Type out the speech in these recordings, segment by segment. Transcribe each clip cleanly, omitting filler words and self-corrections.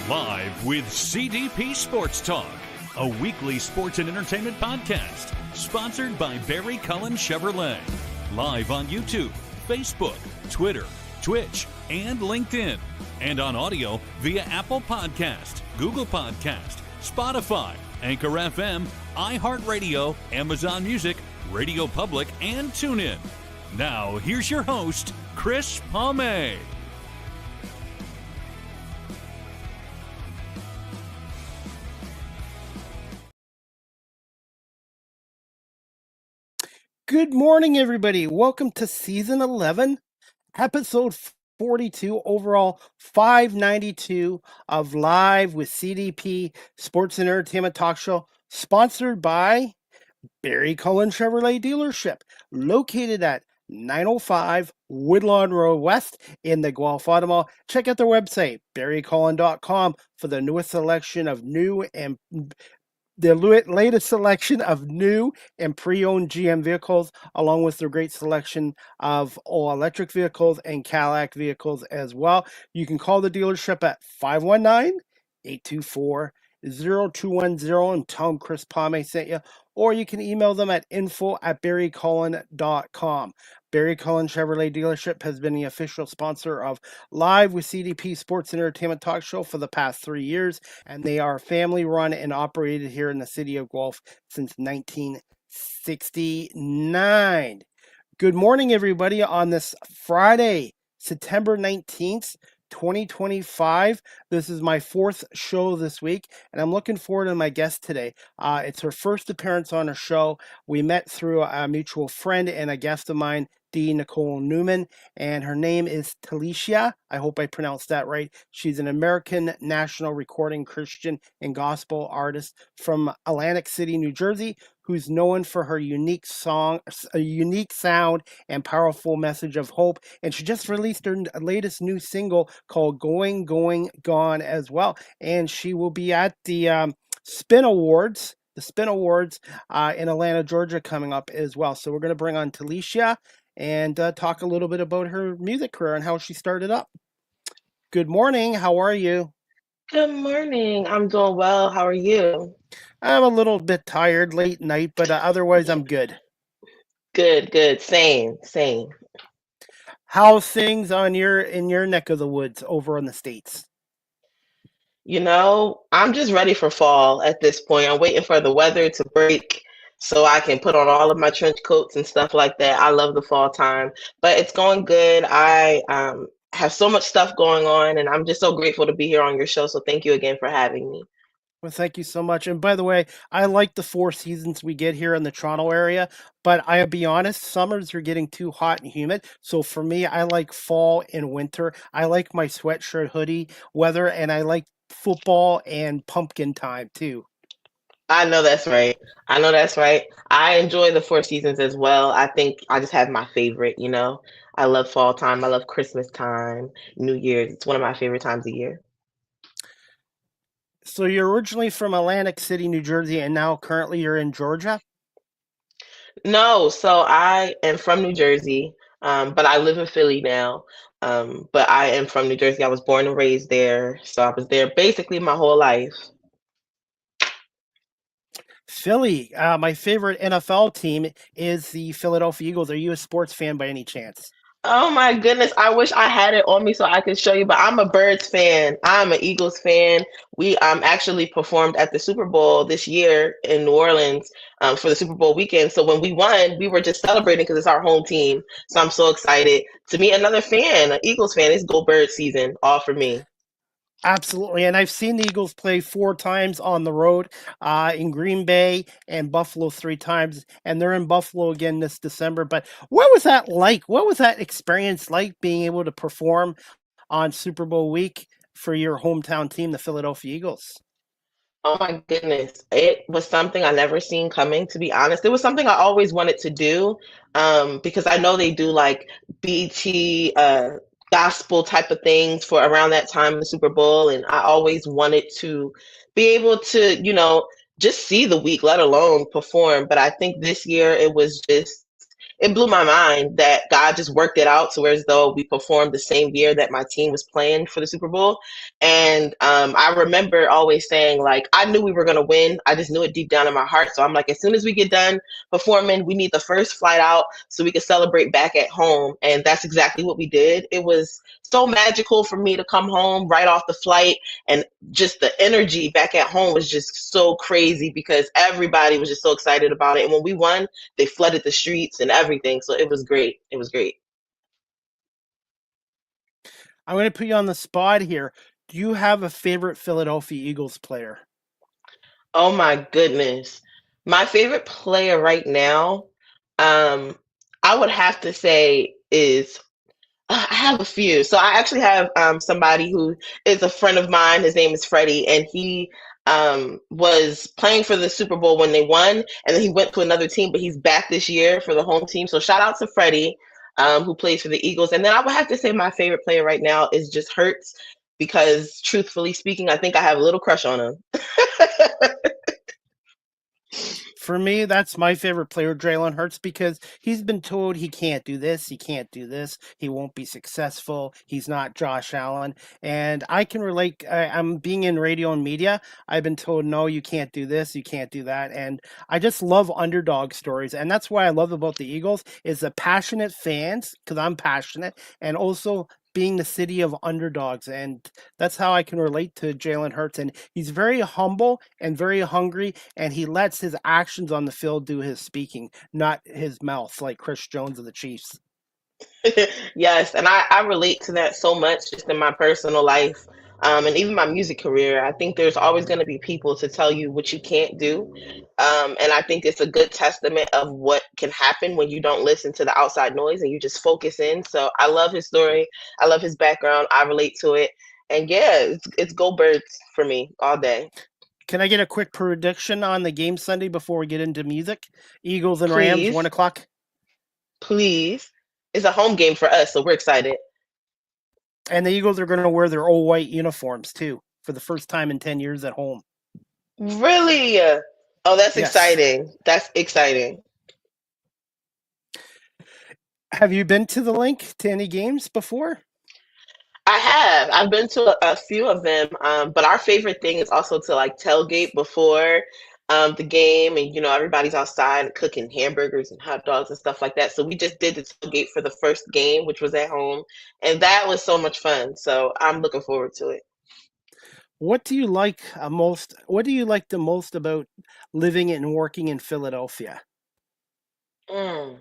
Live with CDP Sports Talk, a weekly sports and entertainment podcast sponsored by Barry Cullen Chevrolet. Live on YouTube, Facebook, Twitter, Twitch, and LinkedIn. And on audio via Apple Podcast, Google Podcast, Spotify, Anchor FM, iHeartRadio, Amazon Music, Radio Public, and TuneIn. Now, here's your host, Chris Palme. Good morning, everybody. Welcome to Season 11, Episode 42, overall 592 of Live with CDP Sports and Entertainment Talk Show, sponsored by Barry Cullen Chevrolet Dealership, located at 905 Woodlawn Road West in the Guelph Auto Mall. Check out their website, barrycullen.com, for the newest selection of the latest selection of new and pre-owned GM vehicles, along with their great selection of all-electric vehicles and Cadillac vehicles as well. You can call the dealership at 519-824-0210 and tell them Chris Palme sent you, or you can email them at info@barrycullen.com. Barry Cullen Chevrolet Dealership has been the official sponsor of Live with CDP Sports and Entertainment Talk Show for the past 3 years, and they are family run and operated here in the city of Guelph since 1969. Good morning, everybody, on this Friday, September 19th, 2025. This is my fourth show this week, and I'm looking forward to my guest today. It's her first appearance on our show. We met through a mutual friend and a guest of mine, D. Nicole Newman, and her name is Talasia. I hope I pronounced that right. She's an American national recording Christian and gospel artist from Atlantic City, New Jersey, who's known for her unique sound and powerful message of hope. And she just released her latest new single called Going, Going, Gone as well. And she will be at the Spin Awards in Atlanta, Georgia coming up as well. So we're going to bring on Talasia and talk a little bit about her music career and how she started up. Good morning. How are you? Good morning. I'm doing well. How are you? I'm a little bit tired, late night, but otherwise I'm good. Good. Same. How's things in your neck of the woods over in the States? I'm just ready for fall at this point. I'm waiting for the weather to break so I can put on all of my trench coats and stuff like that. I love the fall time, but it's going good. I have so much stuff going on, and I'm just so grateful to be here on your show. So thank you again for having me. Well, thank you so much. And by the way, I like the 4 seasons we get here in the Toronto area, but I'll be honest, summers are getting too hot and humid. So for me, I like fall and winter. I like my sweatshirt hoodie weather, and I like football and pumpkin time too. I know that's right. I enjoy the 4 seasons as well. I think I just have my favorite, I love fall time. I love Christmas time, New Year's. It's one of my favorite times of year. So you're originally from Atlantic City, New Jersey, and now currently you're in Georgia? No, so I am from New Jersey, but I live in Philly now. But I am from New Jersey. I was born and raised there. So I was there basically my whole life. Philly, my favorite NFL team is the Philadelphia Eagles. Are you a sports fan by any chance? Oh my goodness, I wish I had it on me so I could show you, but I'm a Birds fan. I'm an Eagles fan. We actually performed at the Super Bowl this year in New Orleans for the Super Bowl weekend. So when we won, we were just celebrating because it's our home team. So I'm so excited to meet another fan, an Eagles fan. It's Go Birds season, all for me. Absolutely. And I've seen the Eagles play 4 times on the road in Green Bay and Buffalo 3 times. And they're in Buffalo again this December. But what was that like? What was that experience like, being able to perform on Super Bowl week for your hometown team, the Philadelphia Eagles? Oh my goodness. It was something I never seen coming, to be honest. It was something I always wanted to do because I know they do like BT gospel type of things for around that time, the Super Bowl. And I always wanted to be able to, just see the week, let alone perform. But I think this year it was it blew my mind that God just worked it out to where as though we performed the same year that my team was playing for the Super Bowl. And I remember always saying, like, I knew we were going to win. I just knew it deep down in my heart. So I'm like, as soon as we get done performing, we need the first flight out so we could celebrate back at home. And that's exactly what we did. It was so magical for me to come home right off the flight, and just the energy back at home was just so crazy because everybody was just so excited about it. And when we won, they flooded the streets and everything. So it was great. It was great. I'm going to put you on the spot here. Do you have a favorite Philadelphia Eagles player? Oh my goodness. My favorite player right now, um, I would have to say is I have a few. So I actually have somebody who is a friend of mine. His name is Freddie, and he was playing for the Super Bowl when they won, and then he went to another team, but he's back this year for the home team. So shout out to Freddie, who plays for the Eagles. And then I would have to say my favorite player right now is just Hurts, because truthfully speaking, I think I have a little crush on him. For me, that's my favorite player, Jalen Hurts, because he's been told he can't do this, he can't do this, he won't be successful, he's not Josh Allen. And I can relate. I'm being in radio and media. I've been told, no, you can't do this, you can't do that. And I just love underdog stories. And that's what I love about the Eagles is the passionate fans, because I'm passionate, and also being the city of underdogs. And that's how I can relate to Jalen Hurts. And he's very humble and very hungry, and he lets his actions on the field do his speaking, not his mouth, like Chris Jones of the Chiefs. Yes, and I relate to that so much just in my personal life, and even my music career. I think there's always going to be people to tell you what you can't do. And I think it's a good testament of what can happen when you don't listen to the outside noise and you just focus in. So I love his story. I love his background. I relate to it. And yeah, it's Go Birds for me all day. Can I get a quick prediction on the game Sunday before we get into music? Eagles and Rams, Please, 1 o'clock. please. It's a home game for us, so we're excited. And the Eagles are going to wear their all white uniforms too for the first time in 10 years at home. Really? Oh, that's Yes. exciting. That's exciting. Have you been to the link to any games before? I have. I've been to a few of them, but our favorite thing is also to like tailgate before the game, and everybody's outside cooking hamburgers and hot dogs and stuff like that. So we just did the tailgate for the first game, which was at home, and that was so much fun. So I'm looking forward to it. What do you like most? What do you like the most about living and working in Philadelphia? Mm.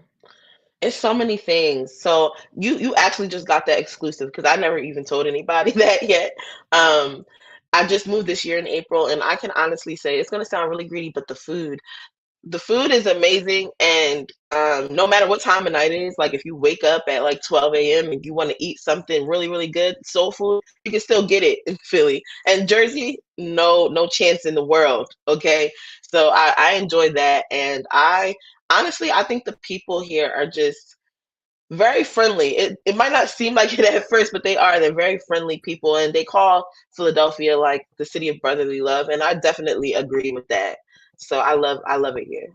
It's so many things. So you actually just got that exclusive because I never even told anybody that yet. Um, I just moved this year in April, and I can honestly say it's going to sound really greedy, but the food is amazing. And no matter what time of night it is, like if you wake up at like 12 a.m. and you want to eat something really, really good, soul food, you can still get it in Philly. And Jersey, no chance in the world. Okay. So I enjoy that. And I honestly, I think the people here are just very friendly. It might not seem like it at first, but they are. They're very friendly people, and they call Philadelphia like the city of brotherly love, and I definitely agree with that. So I love it here.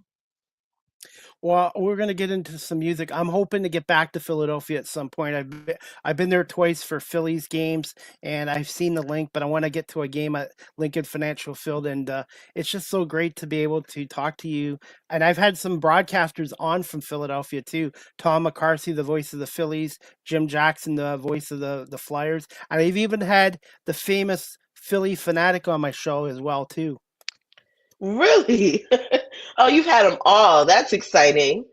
Well, we're going to get into some music. I'm hoping to get back to Philadelphia at some point. I've been there twice for Phillies games, and I've seen the link, but I want to get to a game at Lincoln Financial Field, and it's just so great to be able to talk to you. And I've had some broadcasters on from Philadelphia too. Tom McCarthy, the voice of the Phillies, Jim Jackson, the voice of the Flyers, and I've even had the famous Philly fanatic on my show as well too. Really? Oh, you've had them all. That's exciting.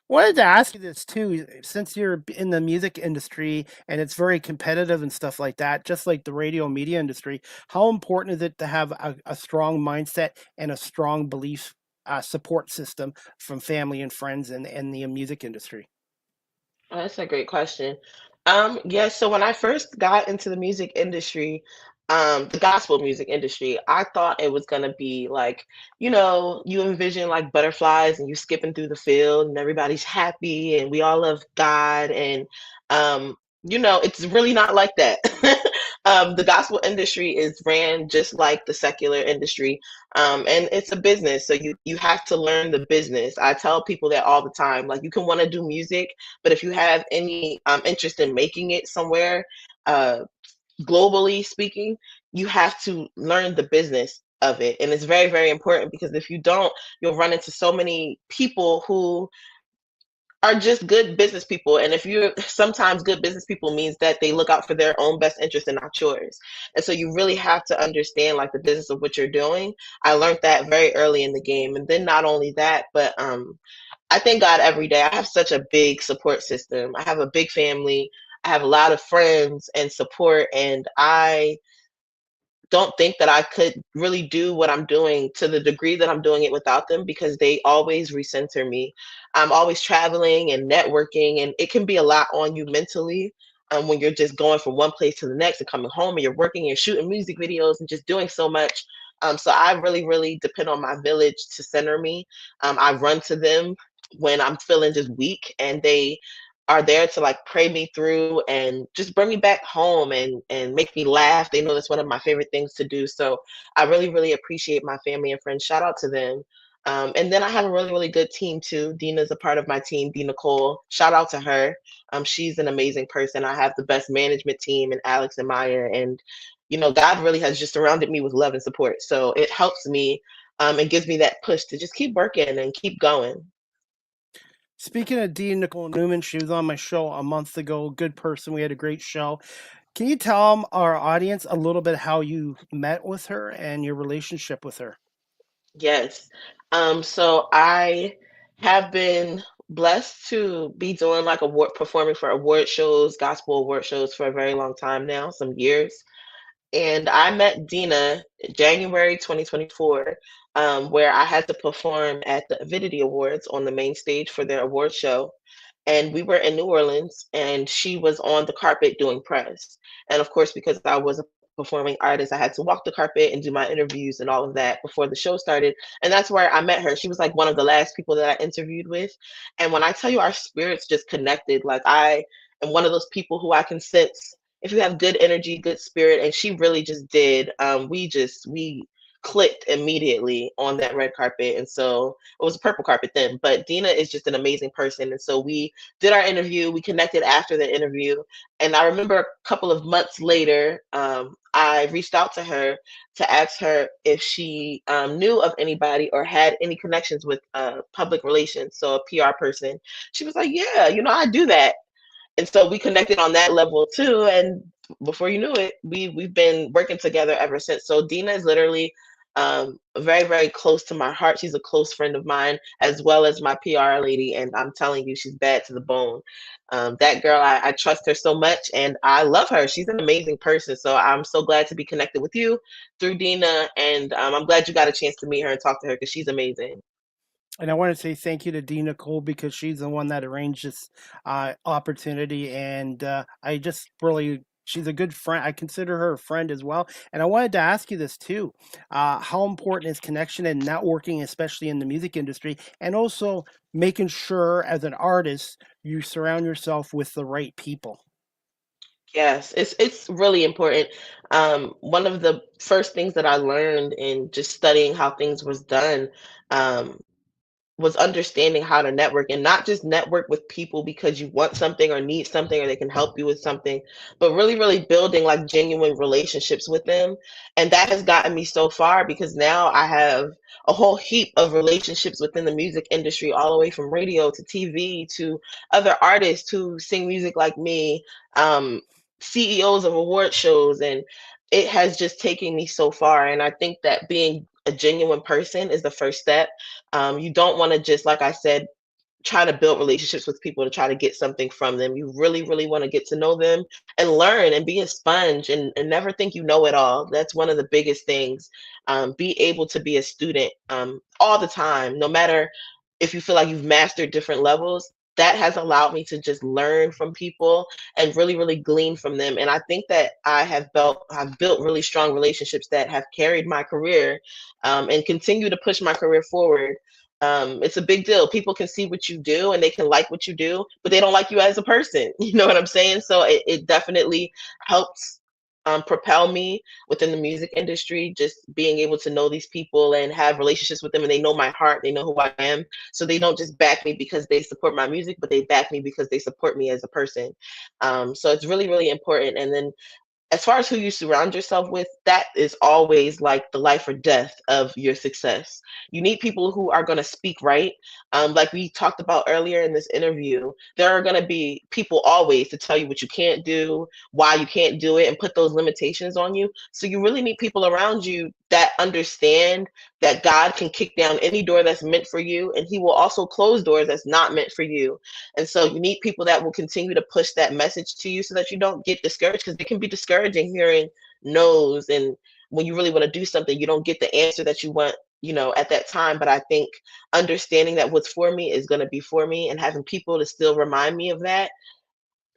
Wanted to ask you this too, since you're in the music industry and it's very competitive and stuff like that, just like the radio media industry, how important is it to have a strong mindset and a strong belief support system from family and friends in the music industry? Oh, that's a great question. Yeah, so when I first got into the music industry, the gospel music industry, I thought it was gonna be like, you envision like butterflies and you skipping through the field and everybody's happy and we all love God, and it's really not like that. The gospel industry is ran just like the secular industry, and it's a business. So you have to learn the business. I tell people that all the time. Like you can want to do music, but if you have any interest in making it somewhere, uh, globally speaking, you have to learn the business of it, and it's very very important because if you don't, you'll run into so many people who are just good business people. And if you're sometimes good business people means that they look out for their own best interest and not yours. And so you really have to understand like the business of what you're doing. I learned that very early in the game. And then not only that, but I thank God every day. I have such a big support system. I have a big family. I have a lot of friends and support, and I don't think that I could really do what I'm doing to the degree that I'm doing it without them because they always recenter me. I'm always traveling and networking, and it can be a lot on you mentally when you're just going from one place to the next and coming home and you're working, you're shooting music videos and just doing so much. So I really, really depend on my village to center me. I run to them when I'm feeling just weak, and they are there to like pray me through and just bring me back home and make me laugh. They know that's one of my favorite things to do. So I really, really appreciate my family and friends. Shout out to them. And then I have a really, really good team too. Dina's a part of my team, Dina Cole. Shout out to her. She's an amazing person. I have the best management team in Alex and Maya. And, you know, God really has just surrounded me with love and support. So it helps me and gives me that push to just keep working and keep going. Speaking of Dean Nicole Newman, she was on my show a month ago. Good person. We had a great show. Can you tell our audience a little bit how you met with her and your relationship with her? Yes. So I have been blessed to be doing like award performing for award shows, gospel award shows for a very long time now, some years. And I met Dina January 2024, where I had to perform at the Avidity Awards on the main stage for their award show. And we were in New Orleans, and she was on the carpet doing press. And of course, because I was a performing artist, I had to walk the carpet and do my interviews and all of that before the show started. And that's where I met her. She was like one of the last people that I interviewed with. And when I tell you our spirits just connected, like I am one of those people who I can sense if you have good energy, good spirit, and she really just did. We clicked immediately on that red carpet, and so it was a purple carpet then. But Dina is just an amazing person, and so we did our interview. We connected after the interview, and I remember a couple of months later, I reached out to her to ask her if she knew of anybody or had any connections with public relations, so a PR person. She was like, "Yeah, you know, I do that." And so we connected on that level too. And before you knew it, we've been working together ever since. So Dina is literally very very close to my heart. She's a close friend of mine as well as my PR lady, and I'm telling you, she's bad to the bone. That girl, I trust her so much, and I love her. She's an amazing person. So I'm so glad to be connected with you through Dina, and I'm glad you got a chance to meet her and talk to her because she's amazing. And I want to say thank you to Dee Nicole because she's the one that arranged this opportunity. And I just really, she's a good friend. I consider her a friend as well. And I wanted to ask you this too. How important is connection and networking, especially in the music industry? And also making sure as an artist, you surround yourself with the right people. Yes, it's really important. One of the first things that I learned in just studying how things was done, um, was understanding how to network and not just network with people because you want something or need something or they can help you with something, but really, really building like genuine relationships with them. And that has gotten me so far because now I have a whole heap of relationships within the music industry, all the way from radio to TV to other artists who sing music like me, um, CEOs of award shows. And it has just taken me so far. And I think that being a genuine person is the first step. You don't want to just, like I said, try to build relationships with people to try to get something from them. You really, really want to get to know them and learn and be a sponge and never think you know it all. That's one of the biggest things. Be able to be a student all the time, no matter if you feel like you've mastered different levels. That has allowed me to just learn from people and really, really glean from them. And I think that I've built really strong relationships that have carried my career and continue to push my career forward. It's a big deal. People can see what you do and they can like what you do, but they don't like you as a person. You know what I'm saying? So it definitely helps propel me within the music industry, just being able to know these people and have relationships with them, and they know my heart, they know who I am. So they don't just back me because they support my music, but they back me because they support me as a person. So it's really, really important. And then as far as who you surround yourself with, that is always like the life or death of your success. You need people who are going to speak right. Like we talked about earlier in this interview, there are going to be people always to tell you what you can't do, why you can't do it, and put those limitations on you. So you really need people around you that understand that God can kick down any door that's meant for you, and He will also close doors that's not meant for you. And so you need people that will continue to push that message to you so that you don't get discouraged, because it can be discouraging hearing no's. And when you really want to do something, you don't get the answer that you want, at that time. But I think understanding that what's for me is going to be for me, and having people to still remind me of that,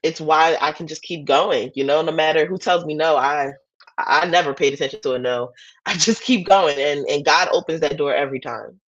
it's why I can just keep going, no matter who tells me no. I never paid attention to a no. I just keep going, and God opens that door every time.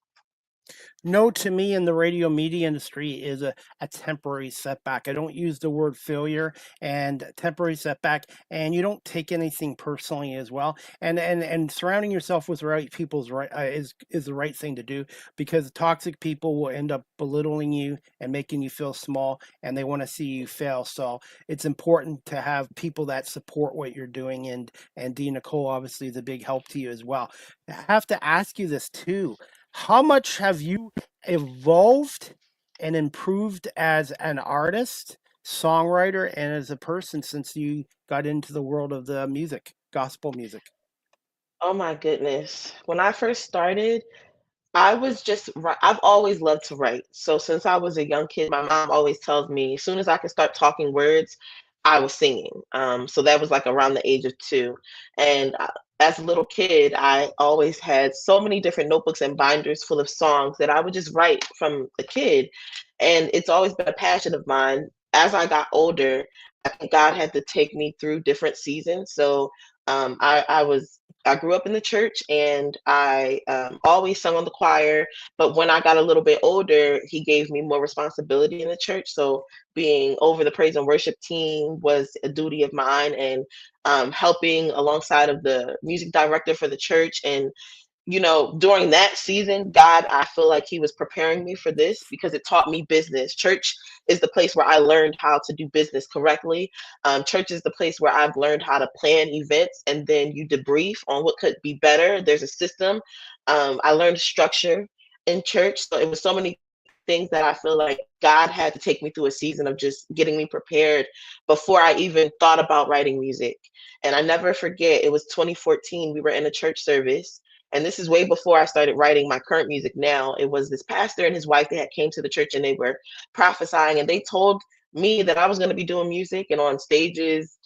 No, to me in the radio media industry is a temporary setback. I don't use the word failure and temporary setback, and you don't take anything personally as well. And surrounding yourself with the right people is the right thing to do, because toxic people will end up belittling you and making you feel small, and they want to see you fail. So it's important to have people that support what you're doing, and D. Nicole obviously is a big help to you as well. I have to ask you this too. How much have you evolved and improved as an artist, songwriter, and as a person since you got into the world of the music, gospel music? Oh my goodness. When I first started, I was just I've always loved to write. So since I was a young kid, my mom always tells me as soon as I could start talking words, I was singing. So that was like around the age of 2. And as a little kid, I always had so many different notebooks and binders full of songs that I would just write from a kid. And it's always been a passion of mine. As I got older, I think God had to take me through different seasons. So I grew up in the church, and I always sung on the choir. But when I got a little bit older, He gave me more responsibility in the church. So being over the praise and worship team was a duty of mine, and helping alongside of the music director for the church. And during that season, God, I feel like He was preparing me for this because it taught me business. Church is the place where I learned how to do business correctly. Church is the place where I've learned how to plan events, and then you debrief on what could be better. There's a system. I learned structure in church. So it was so many things that I feel like God had to take me through a season of just getting me prepared before I even thought about writing music. And I never forget, it was 2014. We were in a church service, and this is way before I started writing my current music now. It was this pastor and his wife, they had came to the church and they were prophesying, and they told me that I was going to be doing music and on stages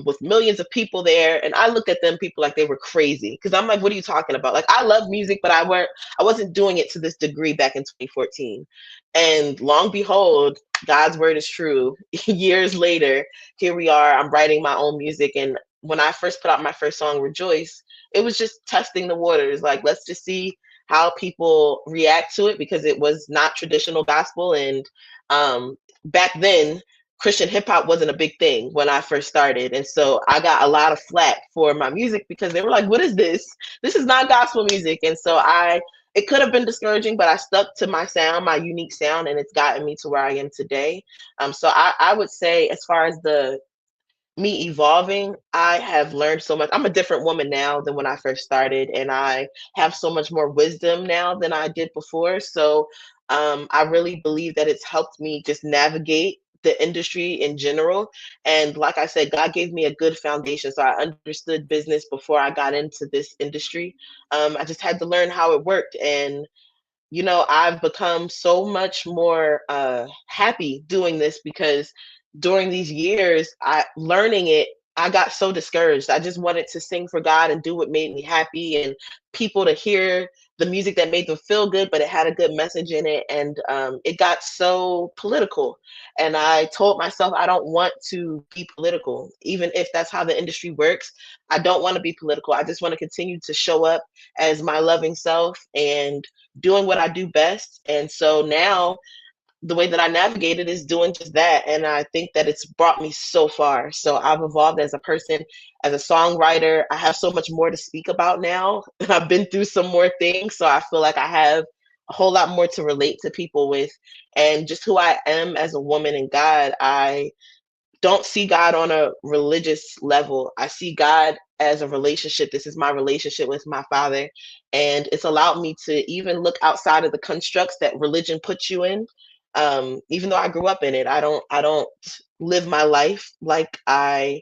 with millions of people there. And I looked at them people like they were crazy, because I'm like, what are you talking about? Like, I love music, but I wasn't doing it to this degree back in 2014. And long behold, God's word is true. Years later, here we are. I'm writing my own music. And when I first put out my first song, Rejoice, it was just testing the waters. Like, let's just see how people react to it, because it was not traditional gospel. And back then, Christian hip hop wasn't a big thing when I first started. And so I got a lot of flack for my music, because they were like, what is this? This is not gospel music. And so it could have been discouraging, but I stuck to my sound, my unique sound, and it's gotten me to where I am today. So I would say, as far as the me evolving, I have learned so much. I'm a different woman now than when I first started, and I have so much more wisdom now than I did before. So I really believe that it's helped me just navigate the industry in general. And like I said, God gave me a good foundation. So I understood business before I got into this industry. I just had to learn how it worked. And I've become so much more happy doing this, because during these years, I learning it, I got so discouraged. I just wanted to sing for God and do what made me happy, and people to hear the music that made them feel good, but it had a good message in it. And it got so political. And I told myself, I don't want to be political, even if that's how the industry works. I don't want to be political. I just want to continue to show up as my loving self and doing what I do best. And so now the way that I navigate it is doing just that. And I think that it's brought me so far. So I've evolved as a person, as a songwriter. I have so much more to speak about now. I've been through some more things. So I feel like I have a whole lot more to relate to people with. And just who I am as a woman in God, I don't see God on a religious level. I see God as a relationship. This is my relationship with my Father. And it's allowed me to even look outside of the constructs that religion puts you in. Even though I grew up in it, I don't live my life like um,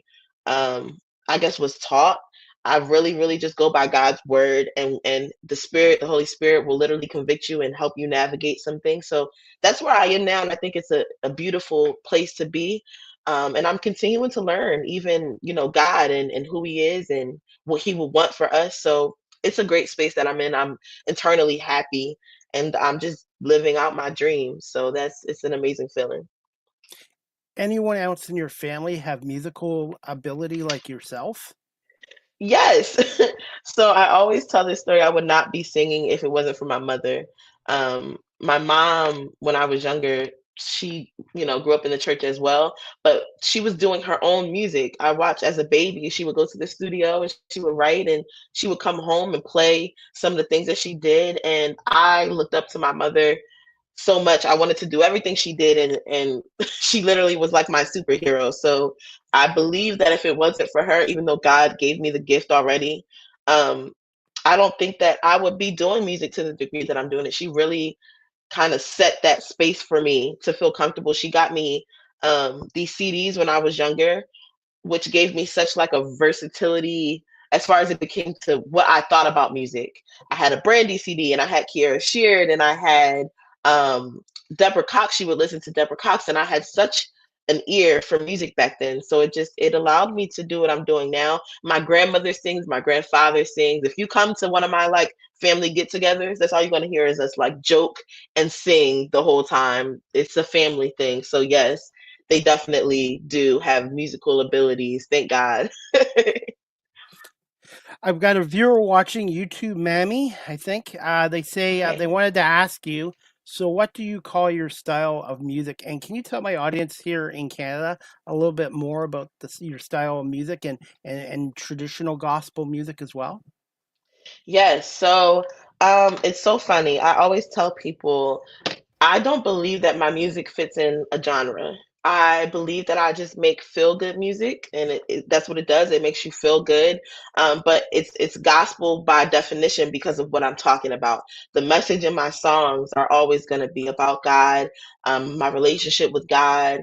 I guess was taught. I really, really just go by God's word, and the Spirit, the Holy Spirit, will literally convict you and help you navigate some things. So that's where I am now, and I think it's a beautiful place to be. And I'm continuing to learn, even, God and who He is and what He would want for us. So it's a great space that I'm in. I'm internally happy, and I'm just living out my dreams. So it's an amazing feeling. Anyone else in your family have musical ability like yourself? Yes. So I always tell this story. I would not be singing if it wasn't for my mother. My mom, when I was younger, she, grew up in the church as well, but she was doing her own music. I watched as a baby. She would go to the studio and she would write, and she would come home and play some of the things that she did. And I looked up to my mother so much. I wanted to do everything she did, and she literally was like my superhero. So I believe that if it wasn't for her, even though God gave me the gift already, um, I don't think that I would be doing music to the degree that I'm doing it. She really kind of set that space for me to feel comfortable. She got me these CDs when I was younger, which gave me such like a versatility as far as it became to what I thought about music. I had a Brandy CD, and I had Kiera Sheard, and I had um, Deborah Cox. She would listen to Deborah Cox, and I had such an ear for music back then. So it allowed me to do what I'm doing now. My grandmother sings, my grandfather sings. If you come to one of my like family get-togethers, that's all you're gonna hear is us like joke and sing the whole time. It's a family thing. So yes, they definitely do have musical abilities. Thank God. I've got a viewer watching YouTube, Mammy, I think. They say they Okay. wanted to ask you, so what do you call your style of music? And can you tell my audience here in Canada a little bit more about your style of music and traditional gospel music as well? Yes. So it's so funny. I always tell people I don't believe that my music fits in a genre. I believe that I just make feel good music, and that's what it does. It makes you feel good, but it's gospel by definition because of what I'm talking about. The message in my songs are always going to be about God, my relationship with God,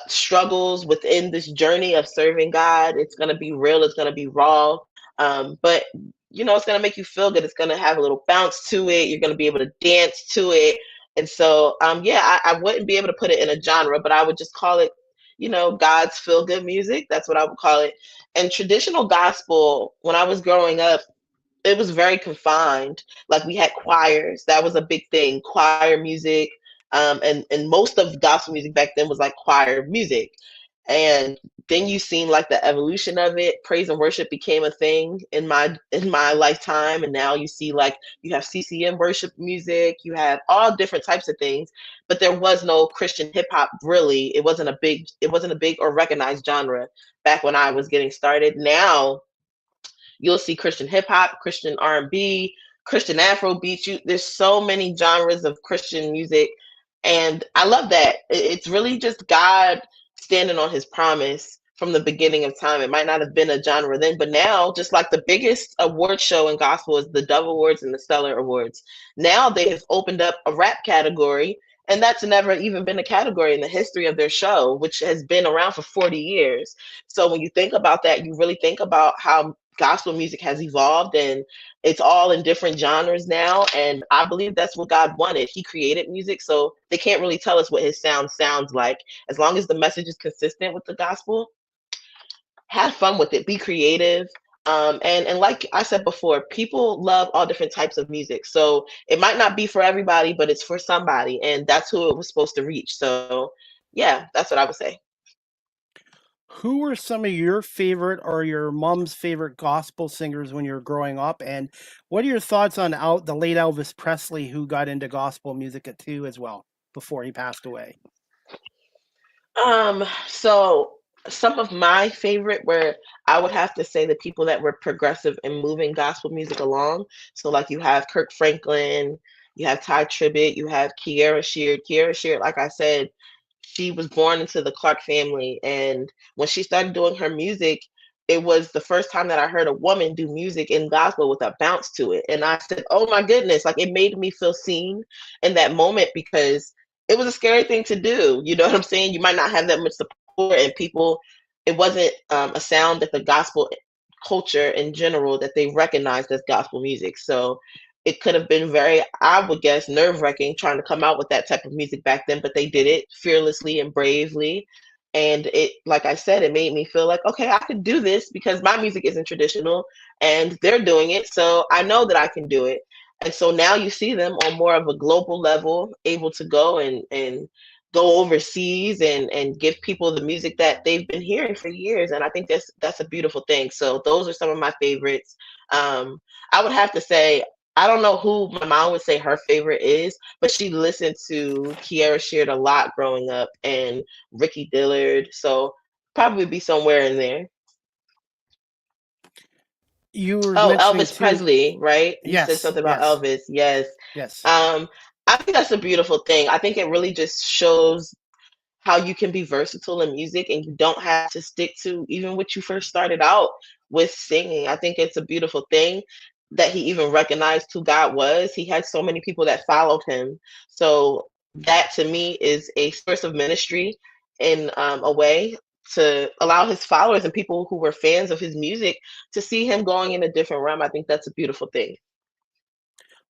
struggles within this journey of serving God. It's going to be real. It's going to be raw. But it's going to make you feel good. It's going to have a little bounce to it. You're going to be able to dance to it. And so, yeah, I wouldn't be able to put it in a genre, but I would just call it, God's feel good music. That's what I would call it. And traditional gospel, when I was growing up, it was very confined. Like we had choirs, that was a big thing, choir music. And most of gospel music back then was like choir music. And then you seen like the evolution of it. Praise and worship became a thing in my lifetime. And now you see like you have CCM worship music, you have all different types of things, but there was no Christian hip hop really. It wasn't a big or recognized genre back when I was getting started. Now you'll see Christian hip hop, Christian R&B, Christian Afro beats. There's so many genres of Christian music, and I love that. It's really just God standing on His promise from the beginning of time. It might not have been a genre then, but now, just like the biggest award show in gospel is the Dove Awards and the Stellar Awards. Now they have opened up a rap category, and that's never even been a category in the history of their show, which has been around for 40 years. So when you think about that, you really think about how gospel music has evolved, and it's all in different genres now. And I believe that's what God wanted. He created music, so they can't really tell us what His sound sounds like. As long as the message is consistent with the gospel, have fun with it, be creative. And like I said before, people love all different types of music. So it might not be for everybody, but it's for somebody, and that's who it was supposed to reach. So yeah, that's what I would say. Who were some of your favorite or your mom's favorite gospel singers when you were growing up? And what are your thoughts on the late Elvis Presley, who got into gospel music at too as well? before he passed away? So some of my favorite were, I would have to say, the people that were progressive and moving gospel music along. So like you have Kirk Franklin, you have Ty Tribbett, you have Kiera Sheard. Kiera Sheard, like I said, she was born into the Clark family, and when she started doing her music, it was the first time that I heard a woman do music in gospel with a bounce to it. And I said, "Oh my goodness," like it made me feel seen in that moment because it was a scary thing to do. You know what I'm saying? You might not have that much support, and people, it wasn't a sound that the gospel culture in general that they recognized as gospel music. So it could have been very, I would guess, nerve wracking trying to come out with that type of music back then, but they did it fearlessly and bravely. And it, like I said, it made me feel like, okay, I could do this because my music isn't traditional and they're doing it. So I know that I can do it. And so now you see them on more of a global level, able to go and go overseas and give people the music that they've been hearing for years. And I think that's a beautiful thing. So those are some of my favorites. I would have to say, I don't know who my mom would say her favorite is, but she listened to Kiera Sheard a lot growing up and Ricky Dillard. So probably be somewhere in there. You were Oh, mentioning Elvis too. Presley, right? You said Yes, something about yes, Elvis. Yes. yes. I think that's a beautiful thing. I think it really just shows how you can be versatile in music and you don't have to stick to even what you first started out with singing. I think it's a beautiful thing that he even recognized who God was. He had so many people that followed him. So that to me is a source of ministry in a way to allow his followers and people who were fans of his music to see him going in a different realm. I think that's a beautiful thing.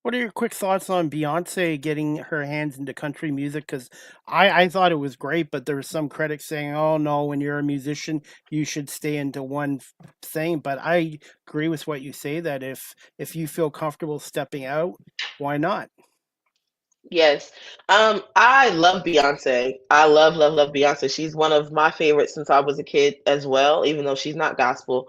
What are your quick thoughts on Beyonce getting her hands into country music? Because I thought it was great, but there were some critics saying, "Oh no, when you're a musician, you should stay into one thing." But I agree with what you say that if you feel comfortable stepping out, why not? Yes. I love Beyonce. I love Beyonce. She's one of my favorites since I was a kid as well, even though she's not gospel.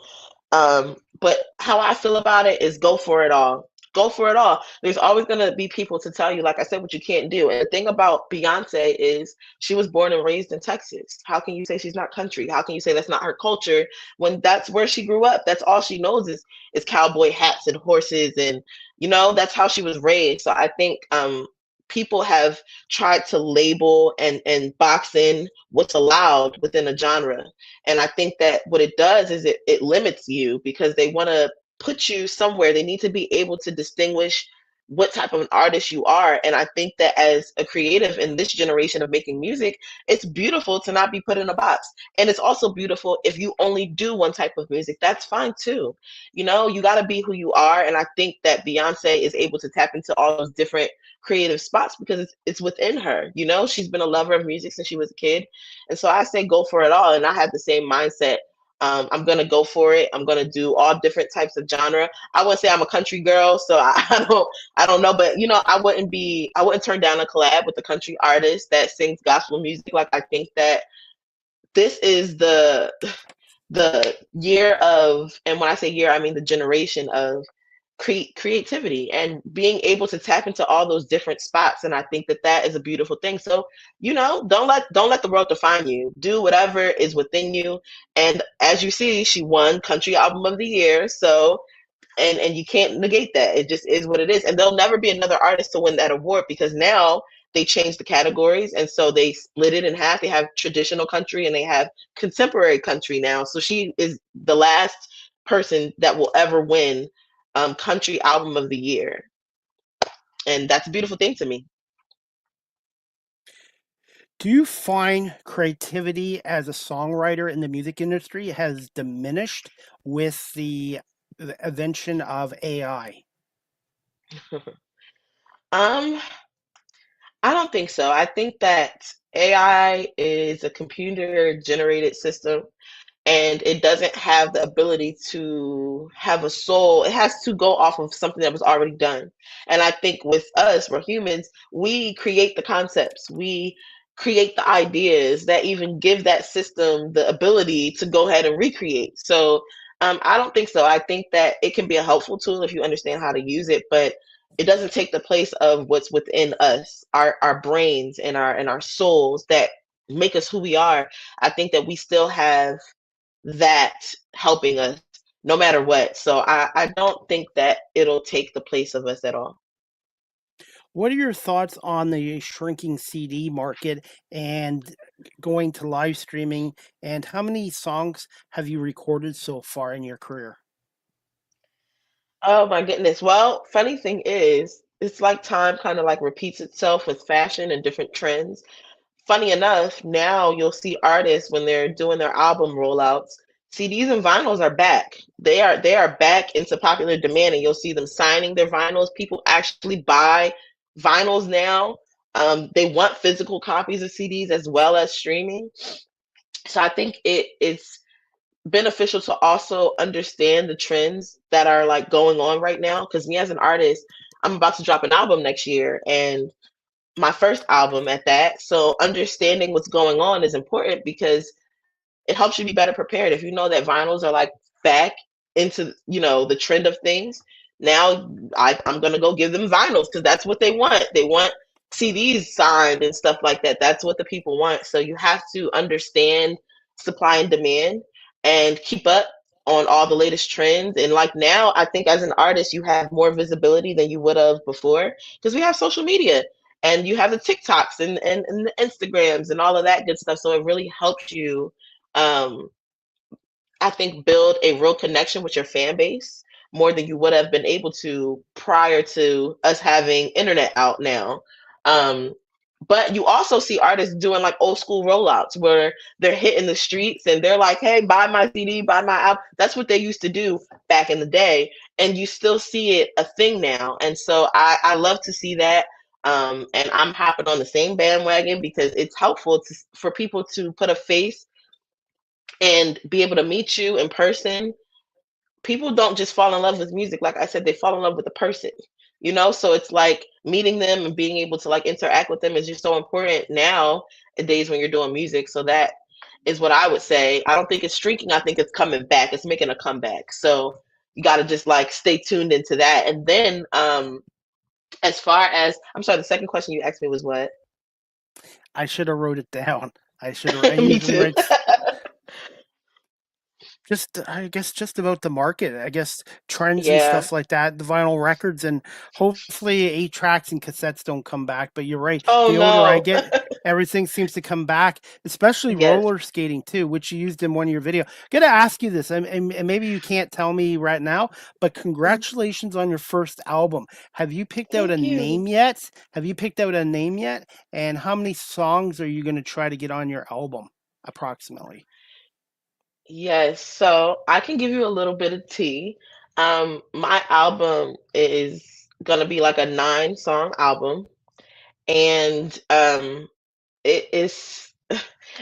But how I feel about it is go for it all. Go for it all. There's always going to be people to tell you, like I said, what you can't do. And the thing about Beyonce is she was born and raised in Texas. How can you say she's not country? How can you say that's not her culture when that's where she grew up? That's all she knows is cowboy hats and horses, and that's how she was raised. So I think people have tried to label and box in what's allowed within a genre. And I think that what it does is it limits you because they want to put you somewhere. They need to be able to distinguish what type of an artist you are. And I think that as a creative in this generation of making music, it's beautiful to not be put in a box. And it's also beautiful if you only do one type of music. That's fine too. You got to be who you are. And I think that Beyonce is able to tap into all those different creative spots because it's within her. She's been a lover of music since she was a kid. And so I say go for it all. And I have the same mindset. I'm gonna go for it. I'm gonna do all different types of genre. I wouldn't say I'm a country girl, so I don't know, but I wouldn't turn down a collab with a country artist that sings gospel music. Like I think that this is the year of, and when I say year, I mean the generation of creativity and being able to tap into all those different spots. And I think that that is a beautiful thing. So don't let the world define you. Do whatever is within you. And as you see, she won country album of the year. So and you can't negate that. It just is what it is. And there'll never be another artist to win that award because now they changed the categories, and so they split it in half. They have traditional country and they have contemporary country now. So she is the last person that will ever win country album of the year, and that's a beautiful thing to me. Do you find creativity as a songwriter in the music industry has diminished with the invention of AI? um, I don't think so. I think that AI is a computer generated system and it doesn't have the ability to have a soul. It has to go off of something that was already done. And I think with us, we're humans, we create the concepts, we create the ideas that even give that system the ability to go ahead and recreate. So I don't think so. I think that it can be a helpful tool if you understand how to use it, but it doesn't take the place of what's within us, our brains and our souls that make us who we are. I think that we still have that helping us no matter what. So I don't think that it'll take the place of us at all. What are your thoughts on the shrinking CD market and going to live streaming? And how many songs have you recorded so far in your career? Oh my goodness. Well, funny thing is, it's like time kind of like repeats itself with fashion and different trends. Funny enough, now you'll see artists when they're doing their album rollouts, CDs and vinyls are back. They are back into popular demand, and you'll see them signing their vinyls. People actually buy vinyls now. They want physical copies of CDs as well as streaming. So I think it's beneficial to also understand the trends that are like going on right now. Because me as an artist, I'm about to drop an album next year, and my first album at that. So understanding what's going on is important because it helps you be better prepared. If you know that vinyls are like back into, the trend of things, now I'm gonna go give them vinyls because that's what they want. They want CDs signed and stuff like that. That's what the people want. So you have to understand supply and demand and keep up on all the latest trends. And like now, I think as an artist, you have more visibility than you would have before because we have social media and you have the TikToks and the Instagrams and all of that good stuff. So it really helps you, um, I think, build a real connection with your fan base more than you would have been able to prior to us having internet out now. Um, but you also see artists doing like old school rollouts where they're hitting the streets and they're like, hey, buy my CD, buy my album. That's what they used to do back in the day. And you still see it a thing now. And so I love to see that. And I'm hopping on the same bandwagon because it's helpful for people to put a face and be able to meet you in person. People don't just fall in love with music. Like I said, they fall in love with the person, So it's like meeting them and being able to like interact with them is just so important nowadays when you're doing music. So that is what I would say. I don't think it's streaking. I think it's coming back. It's making a comeback. So you got to just like stay tuned into that. And then, as far as, I'm sorry, the second question you asked me was what? I should have wrote it down. I Me usually too. write I guess just about the market. I guess trends and Yeah. stuff like that, the vinyl records, and hopefully 8 tracks and cassettes don't come back. But you're right. Oh The older I no. get, everything seems to come back, especially Yes. roller skating too, which you used in one of your video. Gotta ask you this, and maybe you can't tell me right now, but congratulations on your first album. Have you picked out a Thank you. name yet? Have you picked out a name yet? And how many songs are you going to try to get on your album, approximately? Yes, so I can give you a little bit of tea. My album is gonna be like a 9 song album, and it is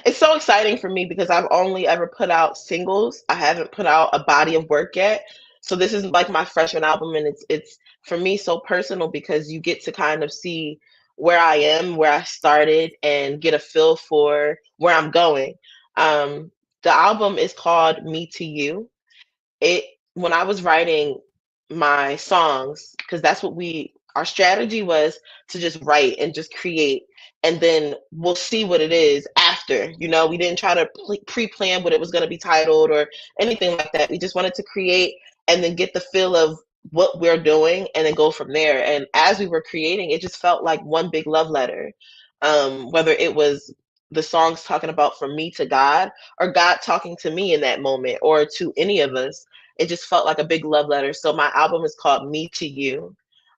it's so exciting for me because I've only ever put out singles. I haven't put out a body of work yet. So this is like my freshman album, and it's for me so personal because you get to kind of see where I am, where I started, and get a feel for where I'm going. Um, the album is called Me to You. It When I was writing my songs, because that's what our strategy was to just write and just create, and then we'll see what it is after. We didn't try to pre-plan what it was going to be titled or anything like that. We just wanted to create and then get the feel of what we're doing and then go from there. And as we were creating, it just felt like one big love letter. Whether it was the songs talking about from me to God, or God talking to me in that moment, or to any of us. It just felt like a big love letter. So my album is called Me to You.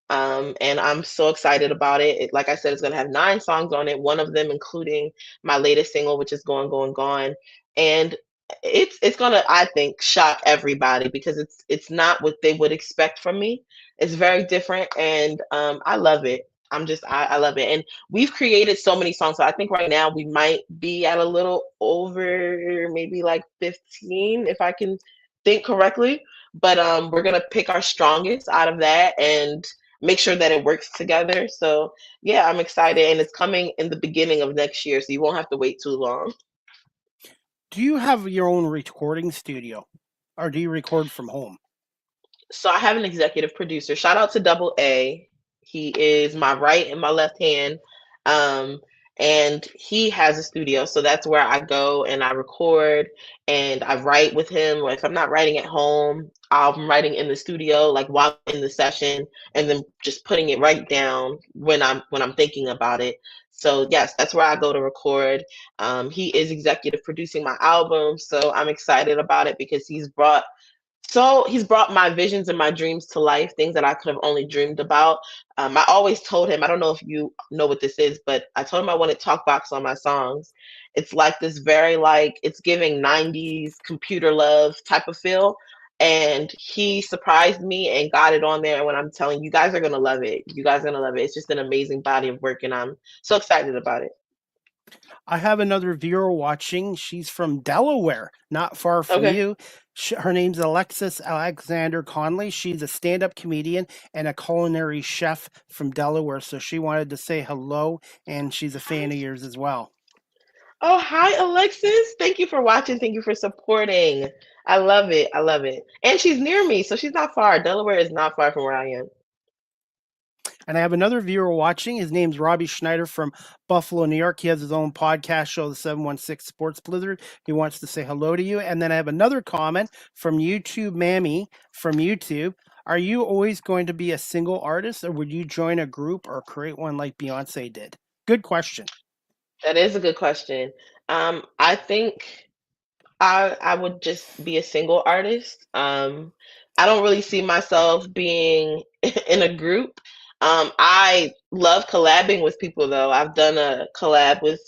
And I'm so excited about it. Like I said, it's going to have 9 songs on it, one of them including my latest single, which is Going, Going, Gone. And it's going to, I think, shock everybody because it's not what they would expect from me. It's very different, and I love it. I love it. And we've created so many songs. So I think right now we might be at a little over maybe like 15, if I can think correctly. But we're gonna pick our strongest out of that and make sure that it works together. So yeah, I'm excited, and it's coming in the beginning of next year, so you won't have to wait too long. Do you have your own recording studio, or do you record from home? So I have an executive producer. Shout out to Double A. He is my right and my left hand. Um, and he has a studio. So that's where I go and I record and I write with him. Or if I'm not writing at home, I'm writing in the studio, like while I'm in the session, and then just putting it right down when I'm thinking about it. So yes, that's where I go to record. He is executive producing my album, so I'm excited about it because he's brought my visions and my dreams to life, things that I could have only dreamed about. I always told him, I don't know if you know what this is, but I told him I wanted talk box on my songs. It's like this very like it's giving 90s computer love type of feel. And he surprised me and got it on there. And when I'm telling you guys are gonna love it. You guys are gonna love it. It's just an amazing body of work and I'm so excited about it. I have another viewer watching. She's from Delaware, not far from Okay. you. Her name's Alexis Alexander Conley. She's a stand up comedian and a culinary chef from Delaware. So she wanted to say hello, and she's a fan of yours as well. Oh, hi, Alexis. Thank you for watching. Thank you for supporting. I love it. I love it. And she's near me, so she's not far. Delaware is not far from where I am. And I have another viewer watching. His name's Robbie Schneider from Buffalo, New York. He has his own podcast show, the 716 Sports Blizzard. He wants to say hello to you. And then I have another comment from YouTube Mammy from YouTube. Are you always going to be a single artist, or would you join a group or create one like Beyonce did? Good question. That is a good question. I think I would just be a single artist. I don't really see myself being in a group. I love collabing with people though. I've done a collab with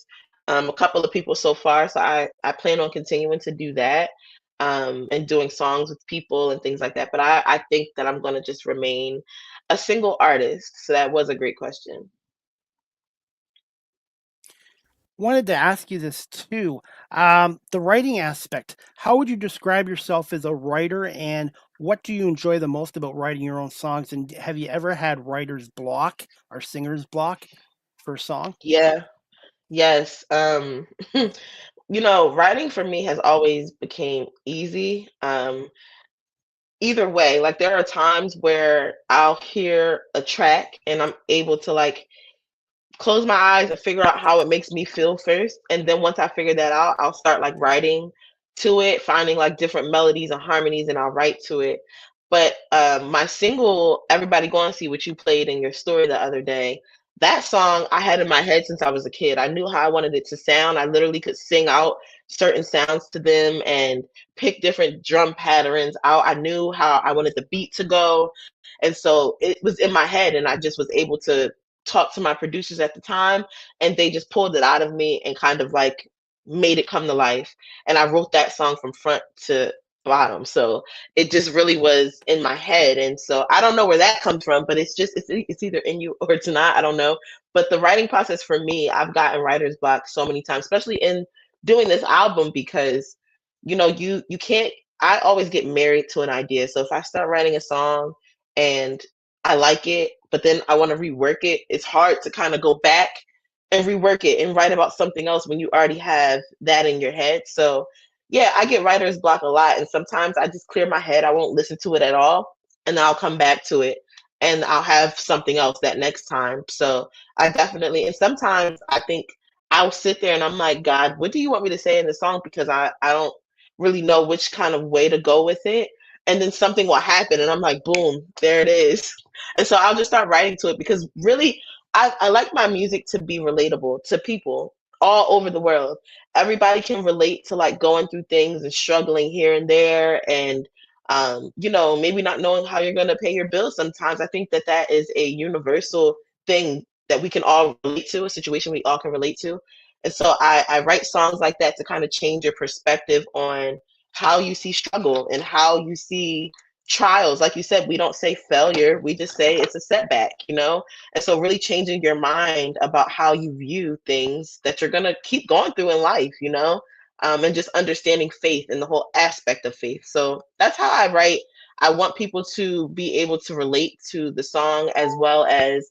a couple of people so far, so I plan on continuing to do that and doing songs with people and things like that. But I think that I'm going to just remain a single artist. So that was a great question. Wanted to ask you this too. The writing aspect. How would you describe yourself as a writer, and what do you enjoy the most about writing your own songs? And have you ever had writer's block or singer's block for a song? Yeah. Yes. Writing for me has always became easy. Either way, like there are times where I'll hear a track and I'm able to like close my eyes and figure out how it makes me feel first. And then once I figure that out, I'll start like writing to it, finding like different melodies and harmonies, and I'll write to it. But my single, Everybody Go and See What You played in your story the other day, that song I had in my head since I was a kid. I knew how I wanted it to sound. I literally could sing out certain sounds to them and pick different drum patterns out. I knew how I wanted the beat to go. And so it was in my head, and I just was able to talked to my producers at the time, and they just pulled it out of me and kind of like made it come to life. And I wrote that song from front to bottom. So it just really was in my head. And so I don't know where that comes from, but it's either in you or it's not. I don't know. But the writing process for me, I've gotten writer's block so many times, especially in doing this album, because you can't I always get married to an idea. So if I start writing a song and I like it, but then I want to rework it. It's hard to kind of go back and rework it and write about something else when you already have that in your head. So, yeah, I get writer's block a lot. And sometimes I just clear my head. I won't listen to it at all. And then I'll come back to it and I'll have something else that next time. So, and sometimes I think I'll sit there and I'm like, God, what do you want me to say in the song? Because I don't really know which kind of way to go with it. And then something will happen and I'm like, boom, there it is. And so I'll just start writing to it because really, I like my music to be relatable to people all over the world. Everybody can relate to like going through things and struggling here and there, and maybe not knowing how you're going to pay your bills. Sometimes I think that that is a universal thing that we can all relate to, a situation we all can relate to. And so I write songs like that to kind of change your perspective on how you see struggle and how you see trials. Like you said, we don't say failure, we just say it's a setback. And so really changing your mind about how you view things that you're going to keep going through in life, and just understanding faith and the whole aspect of faith. So that's how I write. I want people to be able to relate to the song as well as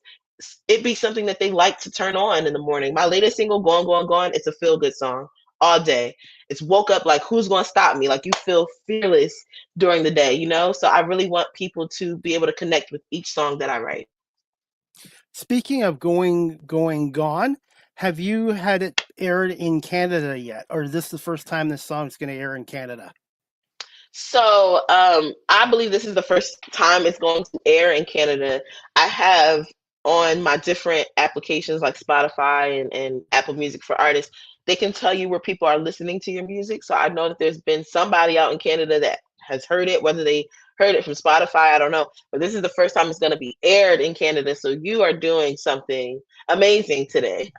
it be something that they like to turn on in the morning. My latest single, Gone, Gone, Gone, it's a feel good song all day. It's woke up like, who's going to stop me? Like, you feel fearless during the day. So I really want people to be able to connect with each song that I write. Speaking of gone, have you had it aired in Canada yet, or is this the first time this song is going to air in Canada? So I believe this is the first time it's going to air in Canada. I have on my different applications like Spotify and Apple Music for Artists, they can tell you where people are listening to your music. So I know that there's been somebody out in Canada that has heard it, whether they heard it from Spotify, I don't know. But this is the first time it's going to be aired in Canada. So you are doing something amazing today.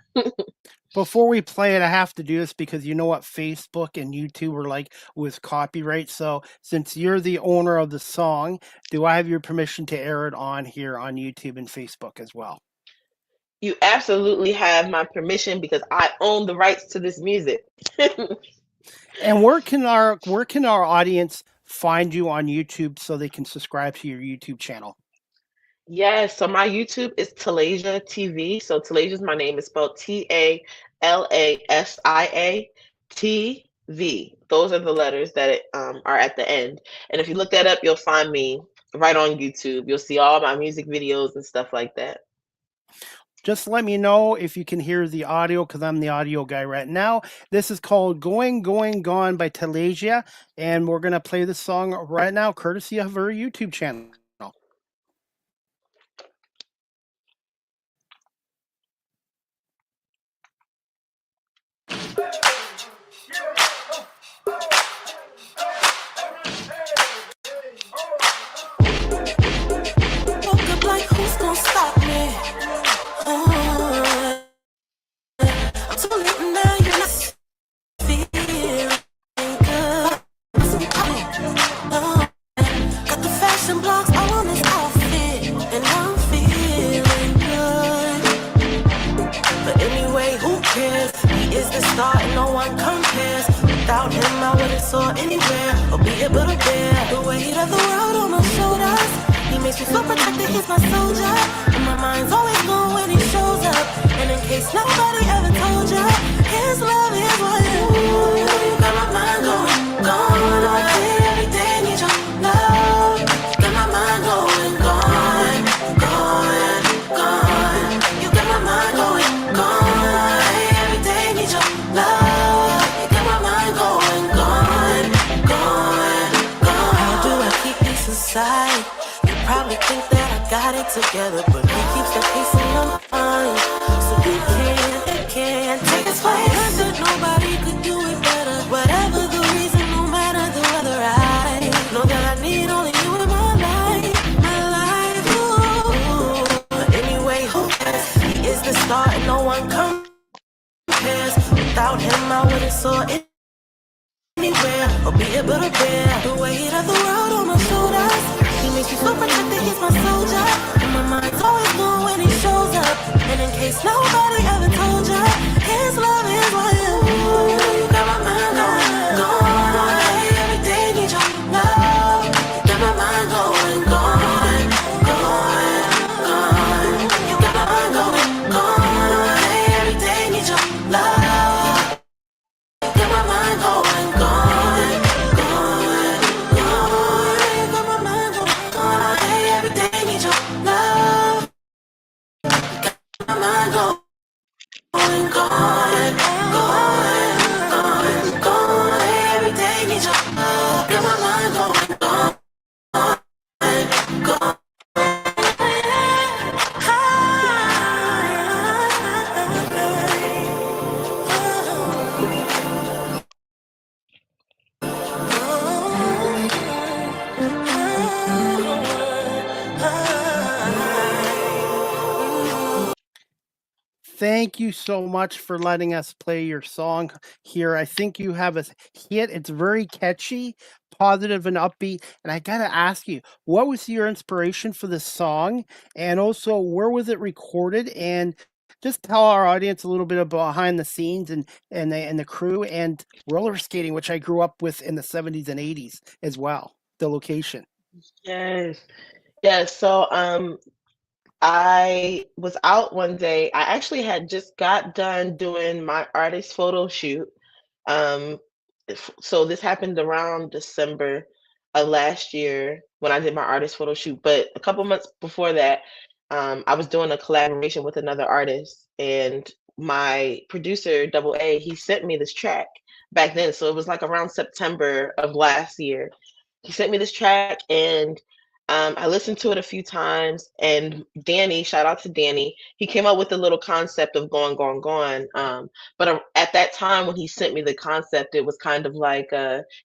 Before we play it, I have to do this because you know what Facebook and YouTube are like with copyright. So, since you're the owner of the song, do I have your permission to air it on here on YouTube and Facebook as well? You absolutely have my permission because I own the rights to this music. And where can our audience find you on YouTube so they can subscribe to your YouTube channel? Yes, so my YouTube is Talasia TV. So Talasia is my name. It's spelled Talasia TV. Those are the letters that are at the end. And if you look that up, you'll find me right on YouTube. You'll see all my music videos and stuff like that. Just let me know if you can hear the audio because I'm the audio guy right now. This is called Going Gone by Talasia, and we're going to play the song right now, courtesy of her YouTube channel. Woke up like, who's gonna stop me? I'm so lit now, you're not feeling good. Got the fashion blogs all on this outfit, and I'm feeling good. But anyway, who cares? He is the star and no one compares. Without him, I wouldn't soar anywhere or be able to bear the weight of the world on my shoulders. He makes me feel protected, he's my soldier. And my mind's always gone when he shows up. And in case nobody ever told you, his love is what you got my mind going, gone all day, every day, need your love. Got my mind going, gone, gone, gone. You got my mind going, gone all day, every day, need your love. You got my mind going, gone, gone, gone. How do I keep peace inside? Probably think that I got it together, but he keeps the peace in my mind. So it can't take its place. Heard that nobody could do it better. Whatever the reason, no matter the weather, I know that I need only you in my life, my life. Ooh. But anyway, who cares? He is the star and no one compares. Without him, I wouldn't soar anywhere or be able to bear the weight of the world on my shoulders. He makes me feel protected, he's my soldier. And my mind's always gone when he shows up. And in case nobody ever told you, his love is what you got my mind going, gone all day, every day, need your love. You got my mind going, gone, gone, gone. You got my mind going, gone all day, every day, need your love. You got my mind going, gone, gone, gone. You got my mind going, gone all day, every day, need your love. You got my mind going, gone, gone, gone. Every day, need your love. Got my mind going, gone, gone. Thank you so much for letting us play your song here. I think you have a hit. It's very catchy, positive, and upbeat. And I got to ask you, what was your inspiration for this song? And also, where was it recorded? And just tell our audience a little bit about behind the scenes and the crew and roller skating, which I grew up with in the 70s and 80s as well, the location. Yes. Yes. So I was out one day. I actually had just got done doing my artist photo shoot. Um, so this happened around December of last year when I did my artist photo shoot. But a couple months before that, I was doing a collaboration with another artist, and my producer, Double A, he sent me this track back then. So it was like around September of last year. He sent me this track, and I listened to it a few times. And Danny, shout out to Danny, he came up with the little concept of going, going, going. But at that time when he sent me the concept, it was kind of like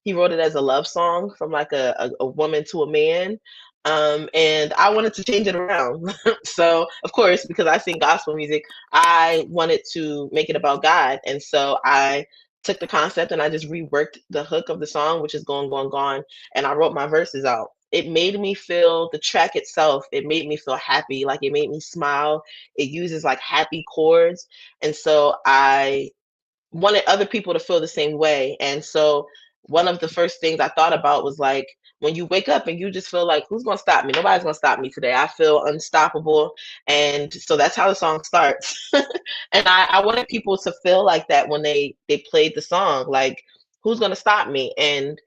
he wrote it as a love song from like a woman to a man. And I wanted to change it around. So, of course, because I sing gospel music, I wanted to make it about God. And so I took the concept and I just reworked the hook of the song, which is going, going, gone. And I wrote my verses out. It made me feel the track itself. It made me feel happy. Like it made me smile. It uses like happy chords. And so I wanted other people to feel the same way. And so one of the first things I thought about was like, when you wake up and you just feel like, who's going to stop me? Nobody's going to stop me today. I feel unstoppable. And so that's how the song starts. And I wanted people to feel like that when they played the song, like, who's going to stop me? And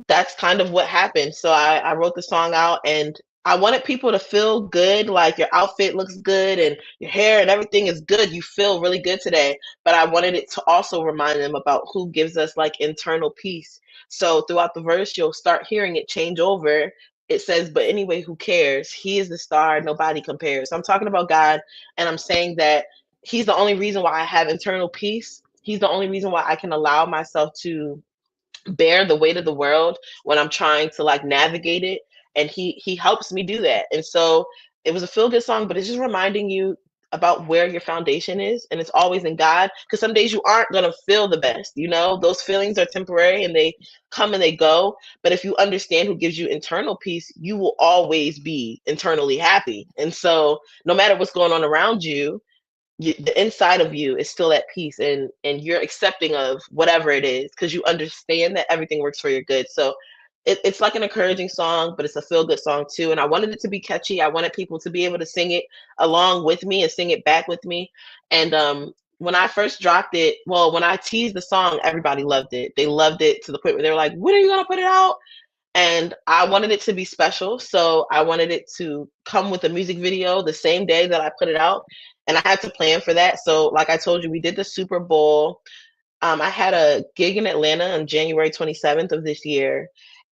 that's kind of what happened. So I wrote the song out, and I wanted people to feel good, like your outfit looks good and your hair and everything is good. You feel really good today. But I wanted it to also remind them about who gives us like internal peace. So throughout the verse, you'll start hearing it change over. It says, but anyway, who cares? He is the star, nobody compares. So I'm talking about God, and I'm saying that He's the only reason why I have internal peace. He's the only reason why I can allow myself to bear the weight of the world when I'm trying to like navigate it. And he helps me do that. And so it was a feel good song, but it's just reminding you about where your foundation is, and it's always in God. Because some days you aren't going to feel the best, you know, those feelings are temporary and they come and they go. But if you understand who gives you internal peace, you will always be internally happy. And so no matter what's going on around you, the inside of you is still at peace, and you're accepting of whatever it is because you understand that everything works for your good. So it's like an encouraging song, but it's a feel good song too. And I wanted it to be catchy. I wanted people to be able to sing it along with me and sing it back with me. And when I first dropped it, well, when I teased the song, everybody loved it. They loved it to the point where they were like, when are you gonna put it out? And I wanted it to be special. So I wanted it to come with a music video the same day that I put it out. And I had to plan for that. So, like I told you, we did the Super Bowl. I had a gig in Atlanta on January 27th of this year.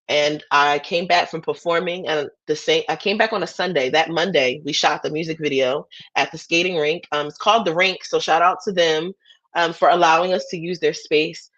And I came back from performing, and I came back on a Sunday. That Monday, we shot the music video at the skating rink. It's called The Rink. So shout out to them for allowing us to use their space.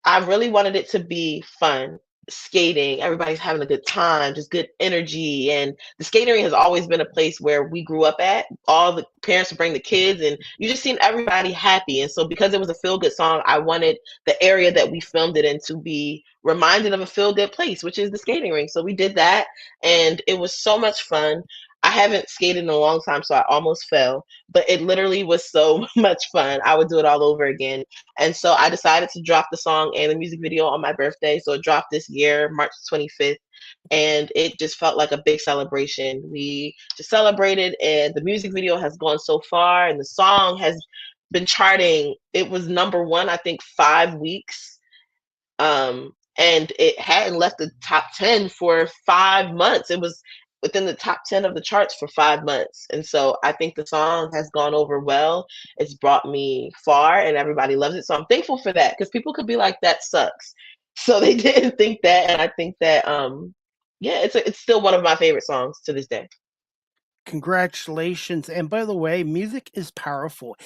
I really wanted it to be fun, skating. Everybody's having a good time, just good energy. And the skating rink has always been a place where we grew up at. All the parents would bring the kids, and you just seen everybody happy. And so, because it was a feel good song, I wanted the area that we filmed it in to be reminded of a feel good place, which is the skating rink. So we did that, and it was so much fun. I haven't skated in a long time, so I almost fell, but it literally was so much fun. I would do it all over again. And so I decided to drop the song and the music video on my birthday. So it dropped this year, March 25th. And it just felt like a big celebration. We just celebrated, and the music video has gone so far, and the song has been charting. It was number one, I think, 5 weeks. And it hadn't left the top 10 for 5 months. It was within the top 10 of the charts for 5 months. And so I think the song has gone over well. It's brought me far, and everybody loves it. So I'm thankful for that, because people could be like, that sucks. So they didn't think that. And I think that, yeah, it's still one of my favorite songs to this day. Congratulations. And by the way, music is powerful.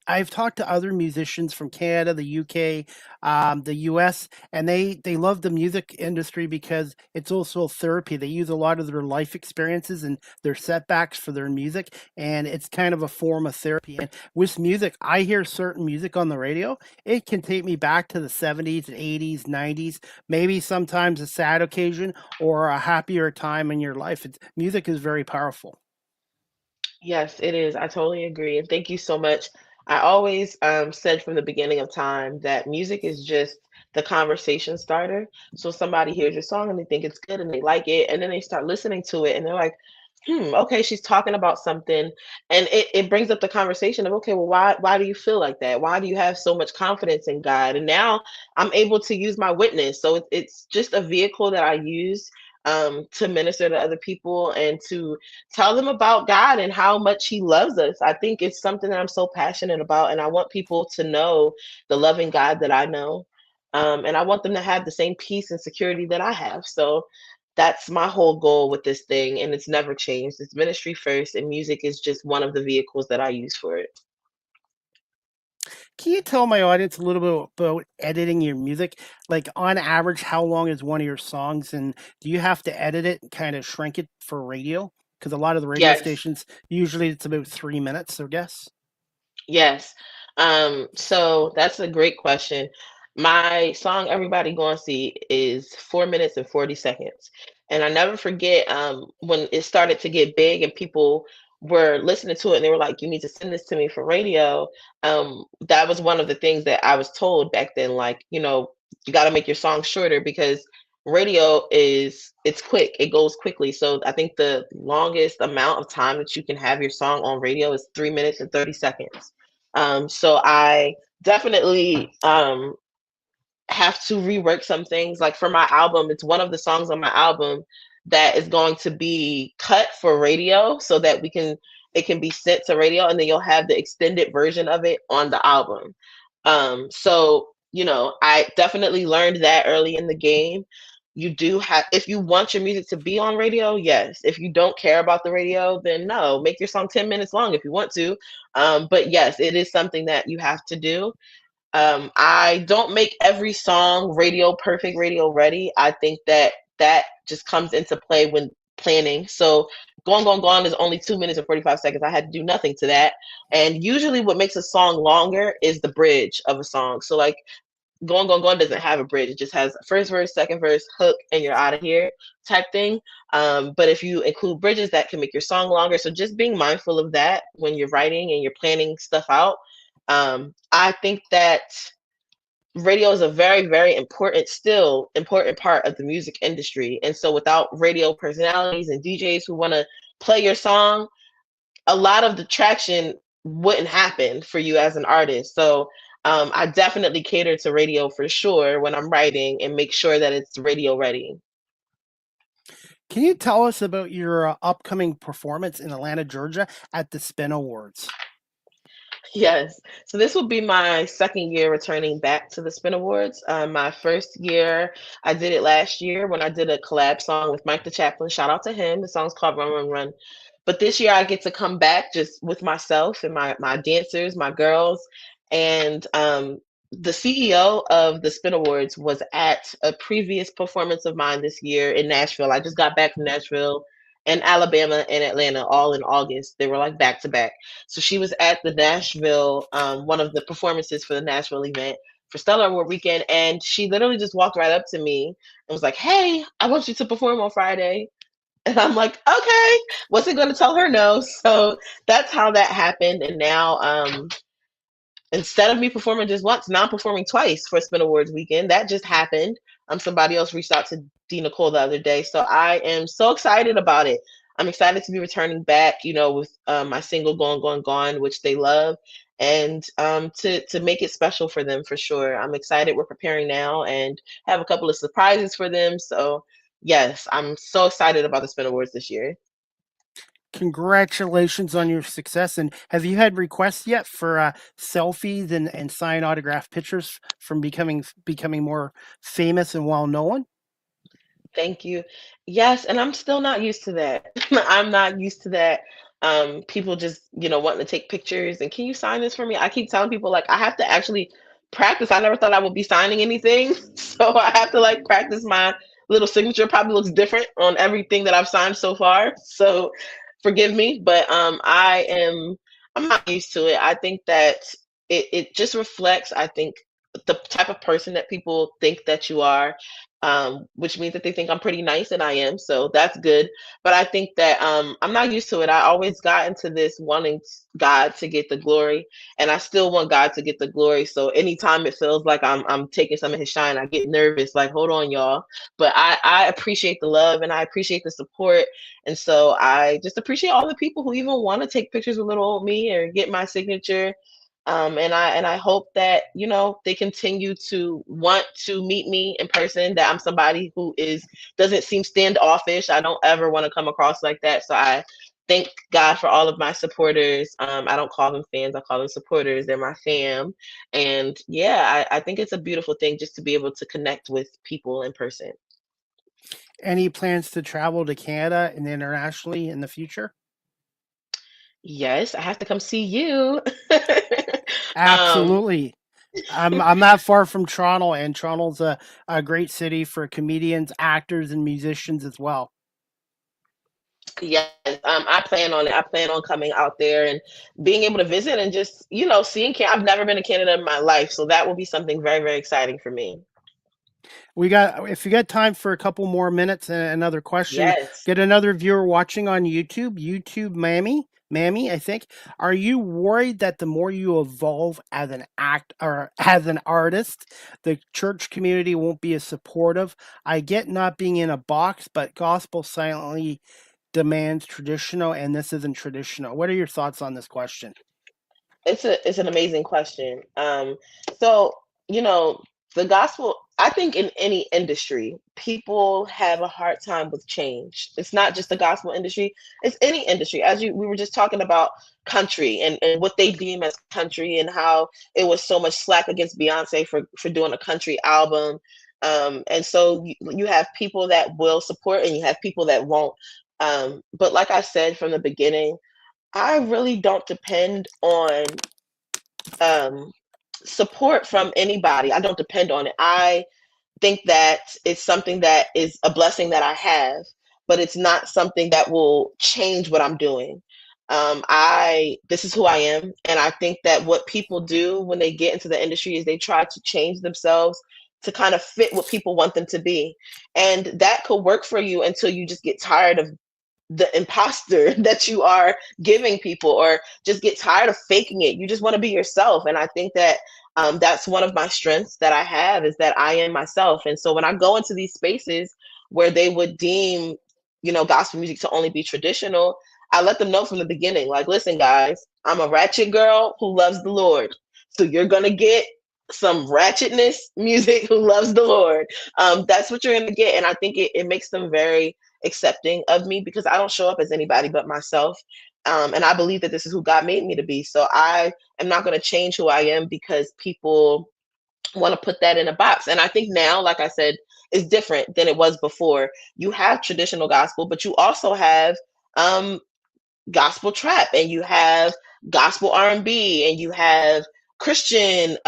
I've talked to other musicians from Canada, the UK, the US, and they love the music industry because it's also therapy. They use a lot of their life experiences and their setbacks for their music, and it's kind of a form of therapy. And with music, I hear certain music on the radio. It can take me back to the 70s, 80s, 90s, maybe sometimes a sad occasion or a happier time in your life. Music is very powerful. Yes, it is. I totally agree. And thank you so much. I always said from the beginning of time that music is just the conversation starter. So somebody hears your song and they think it's good and they like it, and then they start listening to it and they're like, okay, she's talking about something. And it brings up the conversation of, okay, well, why do you feel like that? Why do you have so much confidence in God? And now I'm able to use my witness. So it's just a vehicle that I use to minister to other people and to tell them about God and how much He loves us. I think it's something that I'm so passionate about, and I want people to know the loving God that I know. And I want them to have the same peace and security that I have. So that's my whole goal with this thing, and it's never changed. It's ministry first, and music is just one of the vehicles that I use for it. Can you tell my audience a little bit about editing your music? Like on average, how long is one of your songs, and do you have to edit it and kind of shrink it for radio? Because a lot of the radio Yes. stations usually it's about 3 minutes, I guess. Yes. So that's a great question. My song Everybody Gonna See is 4 minutes and 40 seconds. And I never forget when it started to get big and people were listening to it and they were like, you need to send this to me for radio. That was one of the things that I was told back then, like, you got to make your song shorter because radio it's quick, it goes quickly. So I think the longest amount of time that you can have your song on radio is 3 minutes and 30 seconds. So I definitely have to rework some things. Like for my album, it's one of the songs on my album that is going to be cut for radio so that it can be sent to radio, and then you'll have the extended version of it on the album. So I definitely learned that early in the game. You do have, if you want your music to be on radio, yes. If you don't care about the radio, then no, make your song 10 minutes long if you want to. But yes, it is something that you have to do. I don't make every song radio perfect, radio ready. I think that that just comes into play when planning. So Gone Gone Gone is only 2 minutes and 45 seconds. I had to do nothing to that. And usually what makes a song longer is the bridge of a song. So like Gone Gone Gone doesn't have a bridge. It just has first verse, second verse, hook, and you're out of here type thing. But if you include bridges, that can make your song longer. So just being mindful of that when you're writing and you're planning stuff out. I think that radio is a very, very important part of the music industry. And so without radio personalities and DJs who want to play your song, a lot of the traction wouldn't happen for you as an artist. So I definitely cater to radio for sure when I'm writing and make sure that it's radio ready. Can you tell us about your upcoming performance in Atlanta, Georgia at the Spin Awards? Yes. So this will be my second year returning back to the Spin Awards. My first year, I did it last year when I did a collab song with Mike the Chaplain. Shout out to him. The song's called Run Run Run. But this year I get to come back just with myself and my dancers, my girls. And the CEO of the Spin Awards was at a previous performance of mine this year in Nashville. I just got back from Nashville and Alabama and Atlanta all in August. They were like back to back. So she was at the Nashville, one of the performances for the Nashville event for Stellar Award weekend. And she literally just walked right up to me and was like, hey, I want you to perform on Friday. And I'm like, okay, wasn't going to tell her no. So that's how that happened. And now, instead of me performing just once, now I'm performing twice for Spin Awards weekend. That just happened. Somebody else reached out to D Nicole the other day. So I am so excited about it. I'm excited to be returning back, with my single Gone Gone Gone, which they love, and to make it special for them for sure. I'm excited. We're preparing now and have a couple of surprises for them. So yes, I'm so excited about the Spin Awards this year. Congratulations on your success. And have you had requests yet for selfies and sign autograph pictures from becoming more famous and well known? Thank you. Yes, and I'm still not used to that. I'm not used to that. People just, wanting to take pictures and can you sign this for me? I keep telling people like I have to actually practice. I never thought I would be signing anything. So I have to like practice my little signature. Probably looks different on everything that I've signed so far. So forgive me, but I'm not used to it. I think that it just reflects, I think, the type of person that people think that you are, which means that they think I'm pretty nice, and I am. So that's good. But I think that I'm not used to it. I always got into this wanting God to get the glory, and I still want God to get the glory. So anytime it feels like I'm taking some of His shine, I get nervous. Like, hold on, y'all. But I appreciate the love and I appreciate the support, and so I just appreciate all the people who even want to take pictures with little old me or get my signature. And I hope that, they continue to want to meet me in person, that I'm somebody who doesn't seem standoffish. I don't ever want to come across like that. So I thank God for all of my supporters. I don't call them fans, I call them supporters. They're my fam. And yeah, I think it's a beautiful thing just to be able to connect with people in person. Any plans to travel to Canada and internationally in the future? Yes, I have to come see you. um, Absolutely. I'm not far from Toronto, and Toronto's a great city for comedians, actors, and musicians as well. yes, I plan on it. I plan on coming out there and being able to visit and just, seeing Canada. I've never been to Canada in my life, so that will be something very, very exciting for me. If you got time for a couple more minutes and another question, Yes. get another viewer watching on YouTube, Mammy, I think. Are you worried that the more you evolve as an act or as an artist, the church community won't be as supportive? I get not being in a box, but gospel silently demands traditional, and this isn't traditional. What are your thoughts on this question? It's an amazing question. So you know, the gospel. I think in any industry, people have a hard time with change. It's not just the gospel industry; it's any industry. We were just talking about country and what they deem as country, and how it was so much slack against Beyonce for doing a country album. And so you have people that will support, and you have people that won't. But like I said from the beginning, I really don't depend on um, support from anybody. I don't depend on it. I think that it's something that is a blessing that I have, but it's not something that will change what I'm doing. I This is who I am, and I think that what people do when they get into the industry is they try to change themselves to kind of fit what people want them to be, and that could work for you until you just get tired of the imposter that you are giving people, or just get tired of faking it. You just want to be yourself. And I think that that's one of my strengths that I have, is that I am myself. And so when I go into these spaces where they would deem, gospel music to only be traditional, I let them know from the beginning, like, listen, guys, I'm a ratchet girl who loves the Lord. So you're going to get some ratchetness music who loves the Lord. That's what you're going to get. And I think it makes them very accepting of me, because I don't show up as anybody but myself. And I believe that this is who God made me to be. So I am not going to change who I am because people want to put that in a box. And I think now, like I said, is different than it was before. You have traditional gospel, but you also have um, gospel trap, and you have gospel R&B, and you have Christian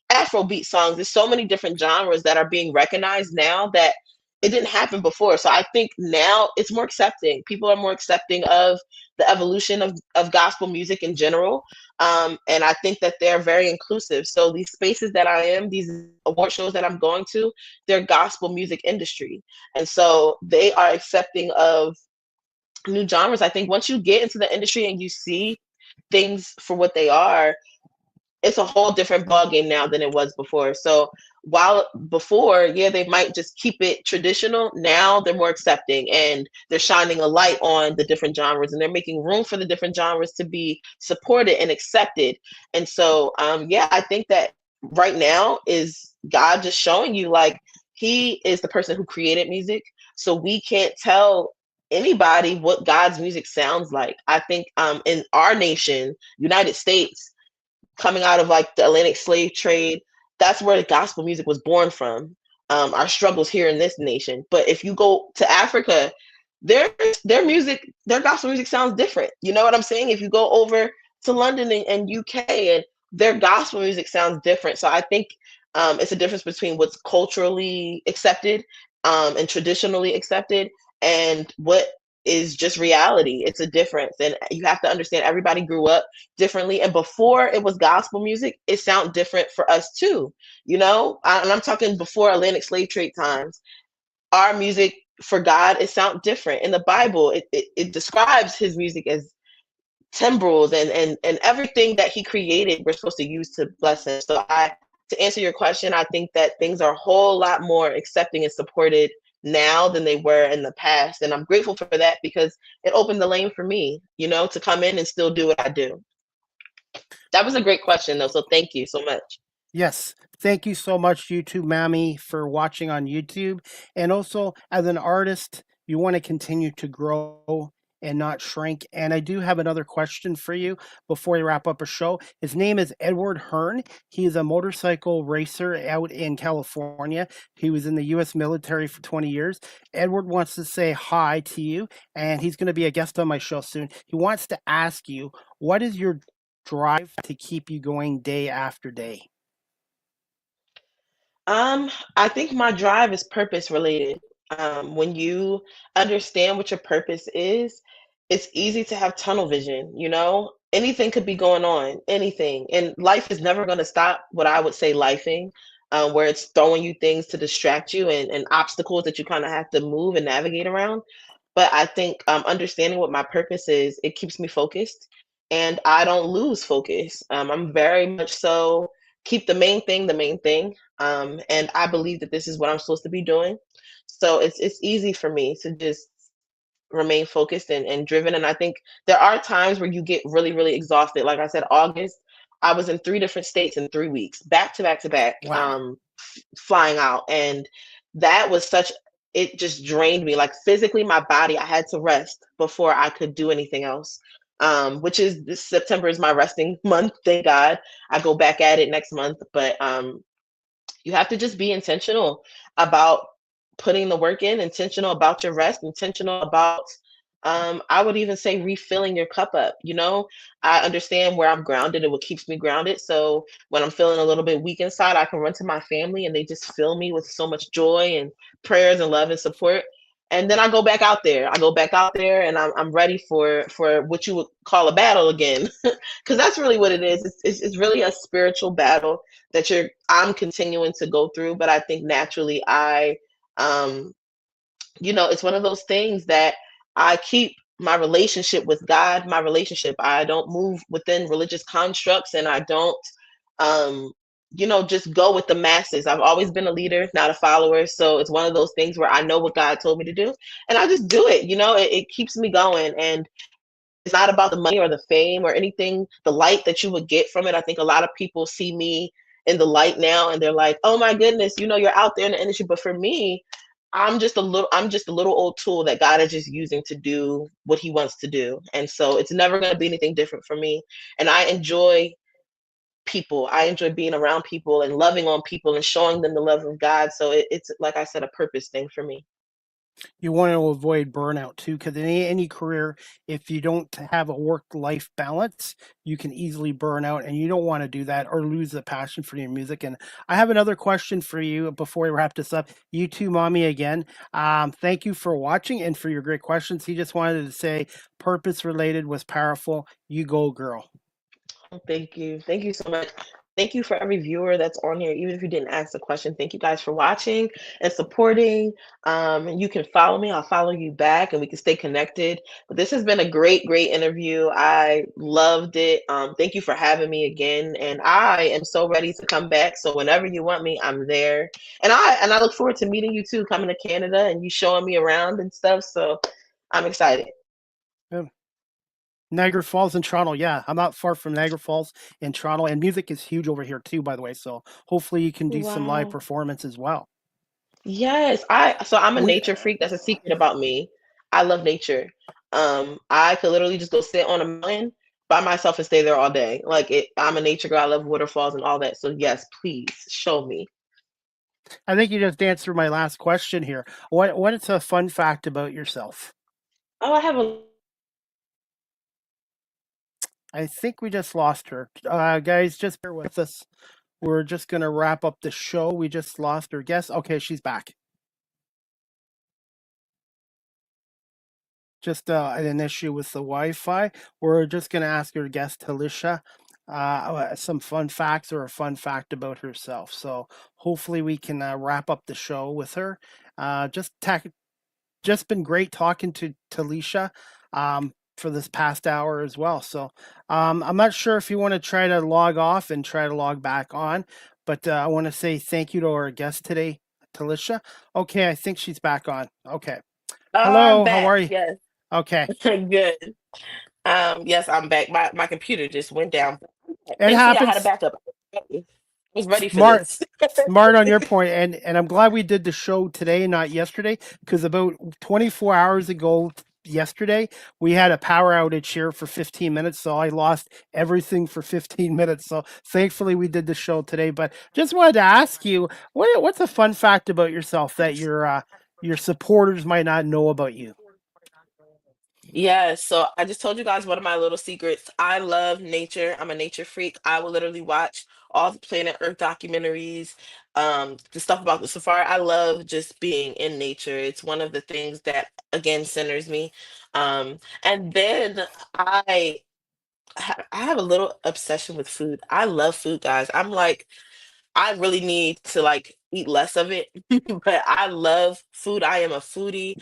Afrobeat songs. There's so many different genres that are being recognized now that it didn't happen before. So I think now it's more accepting. People are more accepting of the evolution of gospel music in general. And I think that they're very inclusive. So these spaces that I am, these award shows that I'm going to, they're gospel music industry. And so they are accepting of new genres. I think once you get into the industry and you see things for what they are, it's a whole different ballgame now than it was before. So while before, yeah, they might just keep it traditional, now they're more accepting, and they're shining a light on the different genres, and they're making room for the different genres to be supported and accepted. And so, yeah, I think that right now is God just showing you, like, He is the person who created music. So we can't tell anybody what God's music sounds like. I think in our nation, United States, coming out of like the Atlantic slave trade, that's where the gospel music was born from. Our struggles here in this nation. But if you go to Africa, their their gospel music sounds different. You know what I'm saying? If you go over to London and UK, and their gospel music sounds different. So I think it's a difference between what's culturally accepted and traditionally accepted, and what is just reality. It's a difference, and you have to understand everybody grew up differently. And before it was gospel music, it sounded different for us too. And I'm talking before Atlantic slave trade times. Our music for God, it sounds different. In the Bible, it describes His music as timbrels and everything that He created. We're supposed to use to bless Him. So to answer your question, I think that things are a whole lot more accepting and supported now than they were in the past. And I'm grateful for that, because it opened the lane for me, to come in and still do what I do. That was a great question, though. So thank you so much. Yes. Thank you so much, YouTube Mammy, for watching on YouTube. And also, as an artist, you want to continue to grow and not shrink. And I do have another question for you before we wrap up a show. His name is Edward Hearn. He is a motorcycle racer out in California. He was in the U.S. military for 20 years. Edward wants to say hi to you, and he's going to be a guest on my show soon. He wants to ask you, what is your drive to keep you going day after day? I think my drive is purpose related. When you understand what your purpose is, it's easy to have tunnel vision, you know? Anything could be going on, anything. And life is never going to stop what I would say lifing, where it's throwing you things to distract you and obstacles that you kind of have to move and navigate around. But I think understanding what my purpose is, it keeps me focused and I don't lose focus. I'm very much so keep the main thing the main thing. And I believe that this is what I'm supposed to be doing. So it's easy for me to just remain focused and driven. And I think there are times where you get really, really exhausted. Like I said, August, I was in 3 different states in 3 weeks, back to back to back, Wow. flying out. And that was such, it just drained me. Like physically, my body, I had to rest before I could do anything else. Which is this September is my resting month. Thank God. I go back at it next month. But you have to just be intentional about putting the work in, intentional about your rest, intentional about I would even say refilling your cup up. You know, I understand where I'm grounded and what keeps me grounded. So when I'm feeling a little bit weak inside, I can run to my family and they just fill me with so much joy and prayers and love and support. And then I go back out there. I go back out there and I'm ready for what you would call a battle again. Because that's really what it is. It's really a spiritual battle that I'm continuing to go through. But I think naturally um it's one of those things that I keep my relationship with God, my relationship. I don't move within religious constructs and I don't, um, just go with the masses. I've always been a leader, not a follower. So it's one of those things where I know what God told me to do and I just do it. It keeps me going. And it's not about the money or the fame or anything, the light that you would get from it. I think a lot of people see me in the light now and they're like, oh my goodness, you're out there in the industry. But for me, I'm just a little old tool that God is just using to do what he wants to do. And so it's never going to be anything different for me. And I enjoy people. I enjoy being around people and loving on people and showing them the love of God. So it's like I said, a purpose thing for me. You want to avoid burnout too, because in any career, if you don't have a work-life balance, you can easily burn out, and you don't want to do that or lose the passion for your music. And I have another question for you before we wrap this up. You too, mommy, again. Thank you for watching and for your great questions. He just wanted to say, purpose related was powerful. You go, girl. Oh, thank you. Thank you so much. Thank you for every viewer that's on here, even if you didn't ask the question. Thank you guys for watching and supporting. And you can follow me, I'll follow you back, and we can stay connected. But this has been a great, great interview. I loved it. Thank you for having me again. And I am so ready to come back. So whenever you want me, I'm there. And I look forward to meeting you too, coming to Canada and you showing me around and stuff. So I'm excited. Yeah. Niagara Falls in Toronto. Yeah, I'm not far from Niagara Falls in Toronto, and music is huge over here too, by the way. So hopefully you can do some live Wow. performance as well. Yes, I'm a We nature freak. That's a secret about me. I love nature. I could literally just go sit on a mountain by myself and stay there all day. I'm a nature girl. I love waterfalls and all that. So yes, please show me. I think you just answered my last question here. What is a fun fact about yourself? Oh, I have a I think we just lost her. Guys, just bear with us. We're just gonna wrap up the show. We just lost our guest. Okay, she's back. Just an issue with the Wi-Fi. We're just gonna ask our guest Talisha some fun facts or a fun fact about herself. So hopefully we can wrap up the show with her. Just been great talking to Talisha for this past hour as well. So I'm not sure if you want to try to log off and try to log back on, but I want to say thank you to our guest today, Talisha. Okay, I think she's back on. Okay. Oh, I'm Hello, how back. are you? Yes. Okay. Good. Yes, I'm back. My computer just went down. It Thankfully, I had a happens. backup. I was ready for Smart, this. smart on your point, and I'm glad we did the show today, not yesterday, because about 24 hours ago yesterday we had a power outage here for 15 minutes, so I lost everything for 15 minutes. So thankfully we did the show today. But just wanted to ask you, what's a fun fact about yourself that your supporters might not know about you? Yeah, so I just told you guys one of my little secrets. I love nature. I'm a nature freak. I will literally watch all the Planet Earth documentaries, the stuff about the safari. I love just being in nature. It's one of the things that again centers me. And then I I have a little obsession with food. I love food, guys. I'm like, I really need to like eat less of it, but I love food. I am a foodie.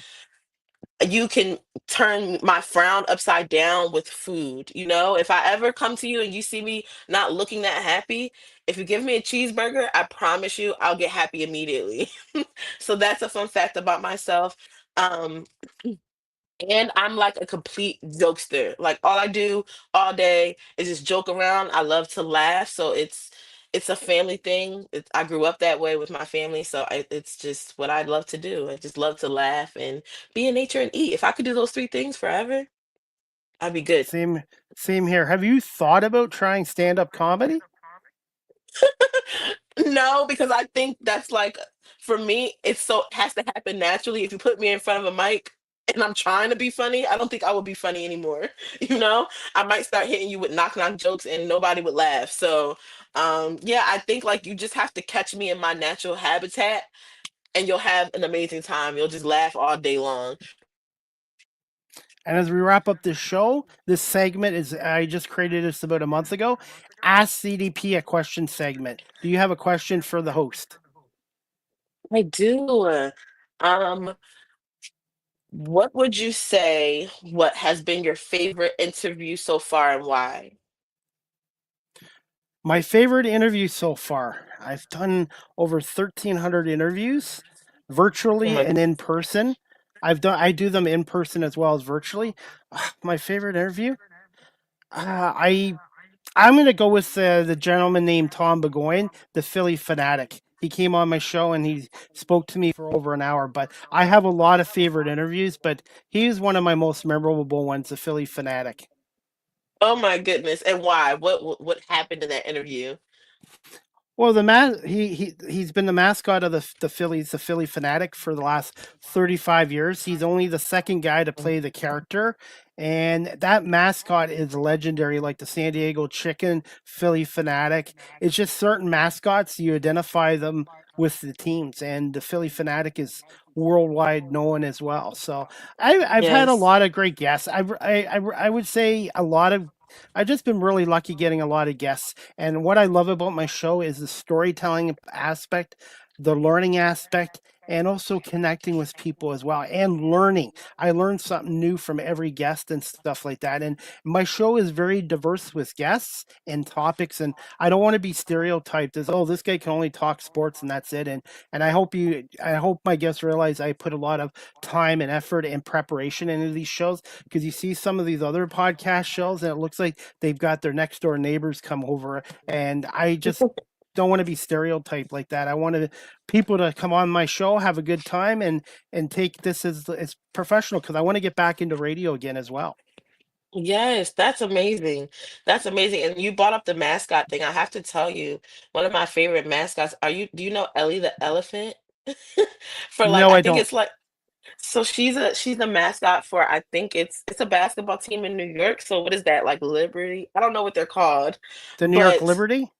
You can turn my frown upside down with food. You know, if I ever come to you and you see me not looking that happy, if you give me a cheeseburger, I promise you I'll get happy immediately. So that's a fun fact about myself. Um, and I'm like a complete jokester. Like all I do all day is just joke around. I love to laugh, so it's a family thing. I grew up that way with my family, so it's just what I love to do. I just love to laugh and be in nature and eat. If I could do those three things forever, I'd be good. Same, same here. Have you thought about trying stand-up comedy? No, because I think that's like for me, it's so it has to happen naturally. If you put me in front of a mic and I'm trying to be funny, I don't think I would be funny anymore. You know, I might start hitting you with knock jokes and nobody would laugh. So, yeah, I think like you just have to catch me in my natural habitat and you'll have an amazing time. You'll just laugh all day long. And as we wrap up this show, this segment is I just created this about a month ago. Ask CDP a question segment. Do you have a question for the host? I do. Um, what would you say what has been your favorite interview so far and why? My favorite interview so far. I've done over 1,300 interviews, Oh virtually my and in person. I do them in person as well as virtually. My favorite interview. I I'm going to go with the gentleman named Tom Burgoyne, the Philly fanatic. He came on my show and he spoke to me for over an hour. But I have a lot of favorite interviews, but he's one of my most memorable ones, the Philly fanatic. Oh my goodness. And why? What happened in that interview? Well, he's been the mascot of the Phillies, the Philly Fanatic, for the last 35 years. He's only the second guy to play the character, and that mascot is legendary, like the San Diego Chicken, Philly Fanatic. It's just certain mascots you identify them with the teams, and the Philly Fanatic is worldwide known as well. So I've had a Yes. lot of great guests. I would say a lot of. I've just been really lucky getting a lot of guests, and what I love about my show is the storytelling aspect, the learning aspect, and also connecting with people as well and learning. I learn something new from every guest and stuff like that. And my show is very diverse with guests and topics. And I don't want to be stereotyped as, oh, this guy can only talk sports and that's it. And I hope my guests realize I put a lot of time and effort and preparation into these shows, because you see some of these other podcast shows and it looks like they've got their next door neighbors come over, and I just don't want to be stereotyped like that. I wanted people to come on my show, have a good time, and take this as professional, because I want to get back into radio again as well. Yes, that's amazing. That's amazing. And you brought up the mascot thing. I have to tell you, one of my favorite mascots, do you know Ellie the elephant? For like No, I I think don't. it's like so she's a mascot for I think it's a basketball team in New York. So what is that like Liberty? I don't know what they're called, The New York but Liberty.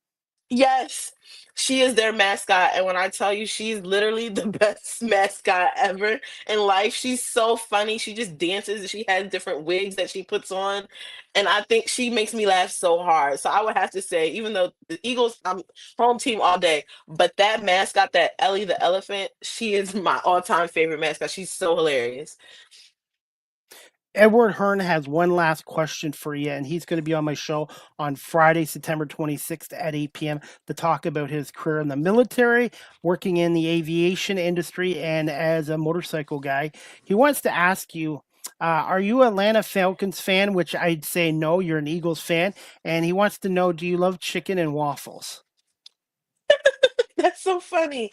yes, she is their mascot. And when I tell you she's literally the best mascot ever in life, she's so funny. She just dances and she has different wigs that she puts on. And I think she makes me laugh so hard. So I would have to say, even though the Eagles, I'm home team all day, but that mascot, that Ellie the elephant, she is my all-time favorite mascot. She's so hilarious. Edward Hearn has one last question for you, and he's going to be on my show on Friday, September 26th at 8 p.m. to talk about his career in the military, working in the aviation industry, and as a motorcycle guy. He wants to ask you, Are you an Atlanta Falcons fan? Which I'd say no, you're an Eagles fan. And he wants to know, do you love chicken and waffles? That's so funny.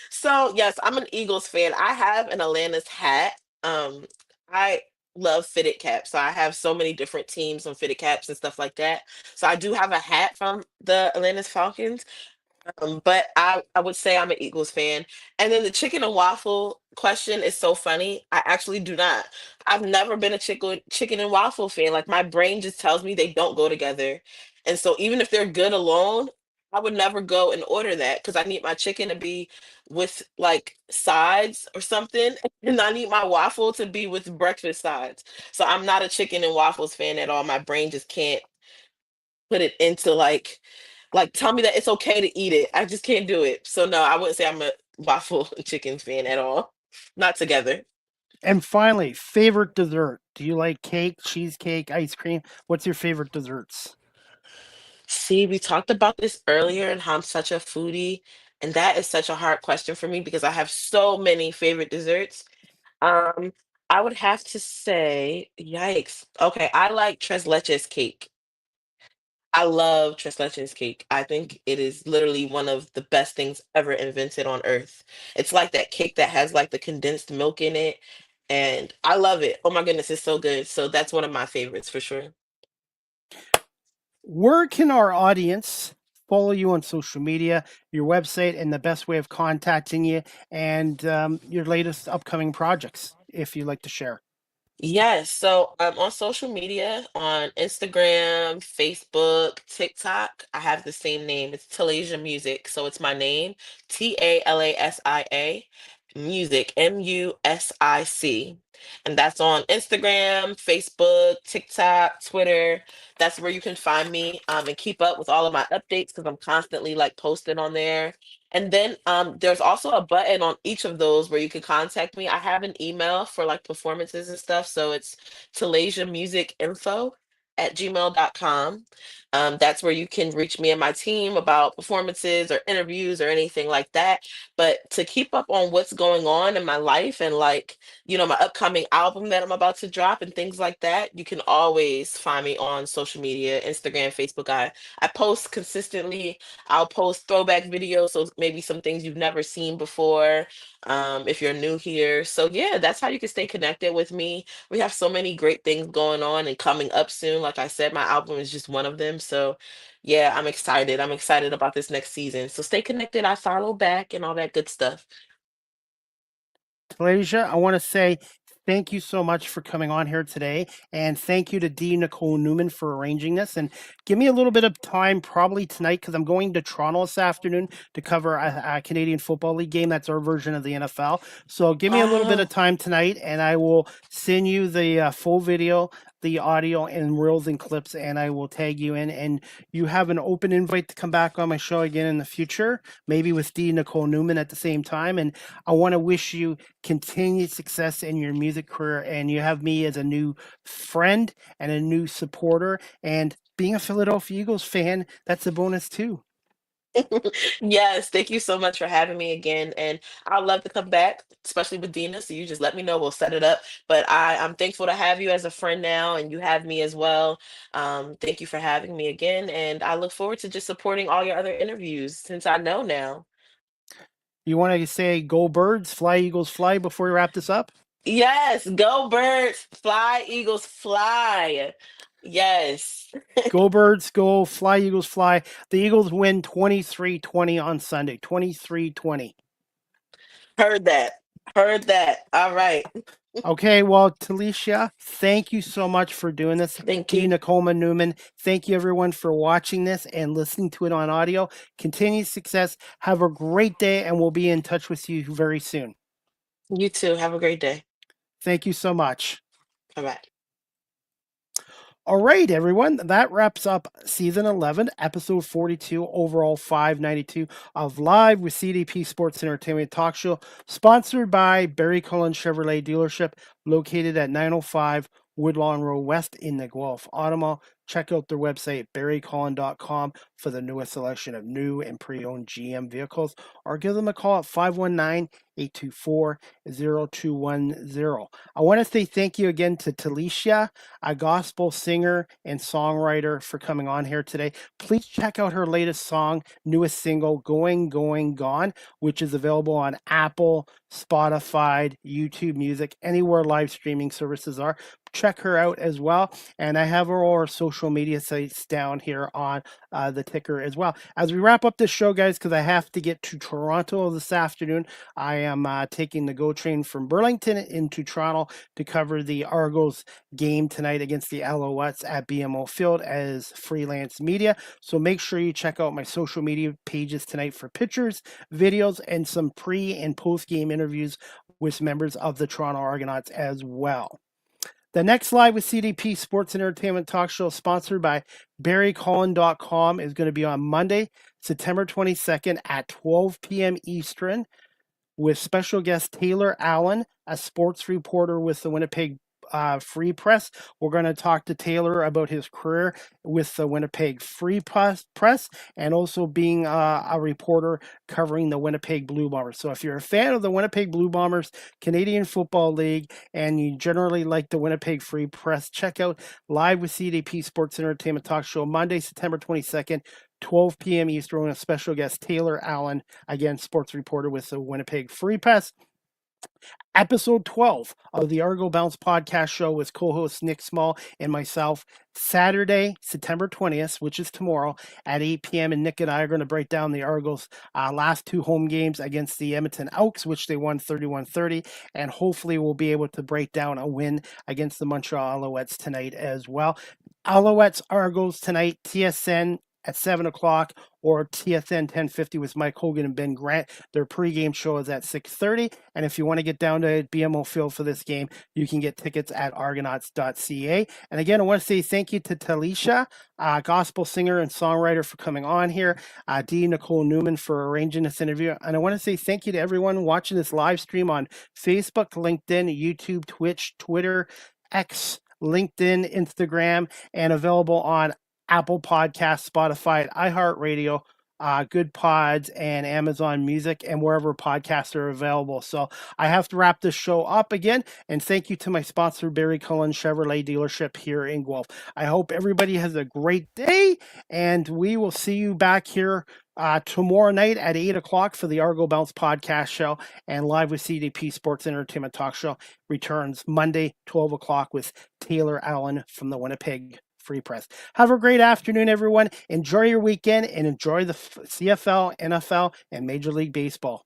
So yes, I'm an Eagles fan. I have an Atlanta's hat. Um, I love fitted caps. So I have so many different teams on fitted caps and stuff like that. So I do have a hat from the Atlanta's Falcons. But I would say I'm an Eagles fan. And then the chicken and waffle question is so funny. I actually do not. I've never been a chicken and waffle fan. Like my brain just tells me they don't go together. And so even if they're good alone, I would never go and order that because I need my chicken to be with like sides or something. And I need my waffle to be with breakfast sides. So I'm not a chicken and waffles fan at all. My brain just can't put it into like tell me that it's okay to eat it. I just can't do it. So no, I wouldn't say I'm a waffle and chicken fan at all. Not together. And finally, favorite dessert. Do you like cake, cheesecake, ice cream? What's your favorite desserts? See, we talked about this earlier and how I'm such a foodie, and that is such a hard question for me because I have so many favorite desserts. Um, I would have to say, yikes. Okay, I like tres leches cake. I love tres leches cake. I think it is literally one of the best things ever invented on earth. It's like that cake that has like the condensed milk in it, and I love it. Oh my goodness, it's so good. So that's one of my favorites for sure. Where can our audience follow you on social media, your website, and the best way of contacting you, and your latest upcoming projects, if you'd like to share? Yes, so I'm on social media on Instagram, Facebook, TikTok. I have the same name. It's Talasia Music. So it's my name, Talasia Music, Music. And that's on Instagram, Facebook, TikTok, Twitter. That's where you can find me and keep up with all of my updates because I'm constantly like posting on there. And then there's also a button on each of those where you can contact me. I have an email for like performances and stuff. So it's talasiamusicinfo@gmail.com. That's where you can reach me and my team about performances or interviews or anything like that. But to keep up on what's going on in my life and like, my upcoming album that I'm about to drop and things like that, you can always find me on social media, Instagram, Facebook. I post consistently. I'll post throwback videos, so maybe some things you've never seen before, if you're new here. So yeah, that's how you can stay connected with me. We have so many great things going on and coming up soon. Like I said, my album is just one of them. So yeah, I'm excited. I'm excited about this next season. So stay connected. I follow back and all that good stuff. Talasia, I want to say thank you so much for coming on here today. And thank you to D. Nicole Newman for arranging this. And give me a little bit of time, probably tonight, because I'm going to Toronto this afternoon to cover a Canadian Football League game. That's our version of the NFL. So give me a little bit Wow. of time tonight, and I will send you the full video, the audio, and reels and clips, and I will tag you in. And you have an open invite to come back on my show again in the future, maybe with D. Nicole Newman at the same time. And I want to wish you continued success in your music career, and you have me as a new friend and a new supporter, and being a Philadelphia Eagles fan, that's a bonus too. Yes, thank you so much for having me again. And I'd love to come back, especially with Dina. So you just let me know, we'll set it up. But I'm thankful to have you as a friend now, and you have me as well. Thank you for having me again. And I look forward to just supporting all your other interviews since I know now. You want to say go birds, fly Eagles fly before we wrap this up? Yes, go birds, fly, Eagles, fly. Yes, Go birds, go fly Eagles fly. The Eagles win 23-20 on Sunday. 23-20. heard that. Heard that. All right. Okay, well, Talicia, thank you so much for doing this. Thank D. you. Nicole Newman, thank you everyone for watching this and listening to it on audio. Continued success. Have a great day, and we'll be in touch with you very soon. You too. Have a great day. Thank you so much. Bye bye. All right, everyone. That wraps up season 11, episode 42, overall 592 of Live with CDP Sports Entertainment Talk Show, sponsored by Barry Cullen Chevrolet Dealership, located at 905 Woodlawn Road West in the Guelph, Ottawa. check out their website, barrycollin.com, for the newest selection of new and pre-owned GM vehicles, or give them a call at 519-824-0210. I want to say thank you again to Talasia, a gospel singer and songwriter, for coming on here today. Please check out her latest song, newest single, Going, Going, Gone, which is available on Apple, Spotify, YouTube Music, anywhere live streaming services are. Check her out as well. And I have all our social media sites down here on the ticker as well. As we wrap up this show, guys, because I have to get to Toronto this afternoon, I am taking the GO train from Burlington into Toronto to cover the Argos game tonight against the Alouettes at BMO Field as freelance media. So make sure you check out my social media pages tonight for pictures, videos, and some pre and post game interviews with members of the Toronto Argonauts as well. The next Live with CDP Sports and Entertainment Talk Show, sponsored by barrycollin.com, is going to be on Monday, September 22nd at 12 p.m. Eastern, with special guest Taylor Allen, a sports reporter with the Winnipeg Free Press. We're going to talk to Taylor about his career with the Winnipeg Free Press and also being a reporter covering the Winnipeg Blue Bombers. So if you're a fan of the Winnipeg Blue Bombers Canadian Football League and you generally like the Winnipeg Free Press, check out Live with CDP Sports Entertainment Talk Show Monday, September 22nd, 12 p.m. Eastern, with a special guest Taylor Allen, again, sports reporter with the Winnipeg Free Press. Episode 12 of the Argo Bounce podcast show with co-host Nick Small and myself, Saturday, September 20th, which is tomorrow at 8 p.m. And Nick and I are going to break down the Argos' last two home games against the Edmonton Elks, which they won 31-30. And hopefully we'll be able to break down a win against the Montreal Alouettes tonight as well. Alouettes Argos tonight, TSN at 7 o'clock, or TSN 1050 with Mike Hogan and Ben Grant. Their pregame show is at 6:30. And if you want to get down to BMO Field for this game, you can get tickets at argonauts.ca. And again, I want to say thank you to Talasia, gospel singer and songwriter, for coming on here, D. Nicole Newman for arranging this interview. And I want to say thank you to everyone watching this live stream on Facebook, LinkedIn, YouTube, Twitch, Twitter, X, LinkedIn, Instagram, and available on Apple Podcasts, Spotify, iHeartRadio, Good Pods, and Amazon Music, and wherever podcasts are available. So I have to wrap this show up again, and thank you to my sponsor, Barry Cullen Chevrolet dealership here in Guelph. I hope everybody has a great day, and we will see you back here tomorrow night at 8 o'clock for the Argo Bounce podcast show, and Live with CDP Sports Entertainment Talk Show returns Monday, 12 o'clock with Taylor Allen from the Winnipeg Free Press. Have a great afternoon, everyone. Enjoy your weekend and enjoy the CFL, NFL, and Major League Baseball.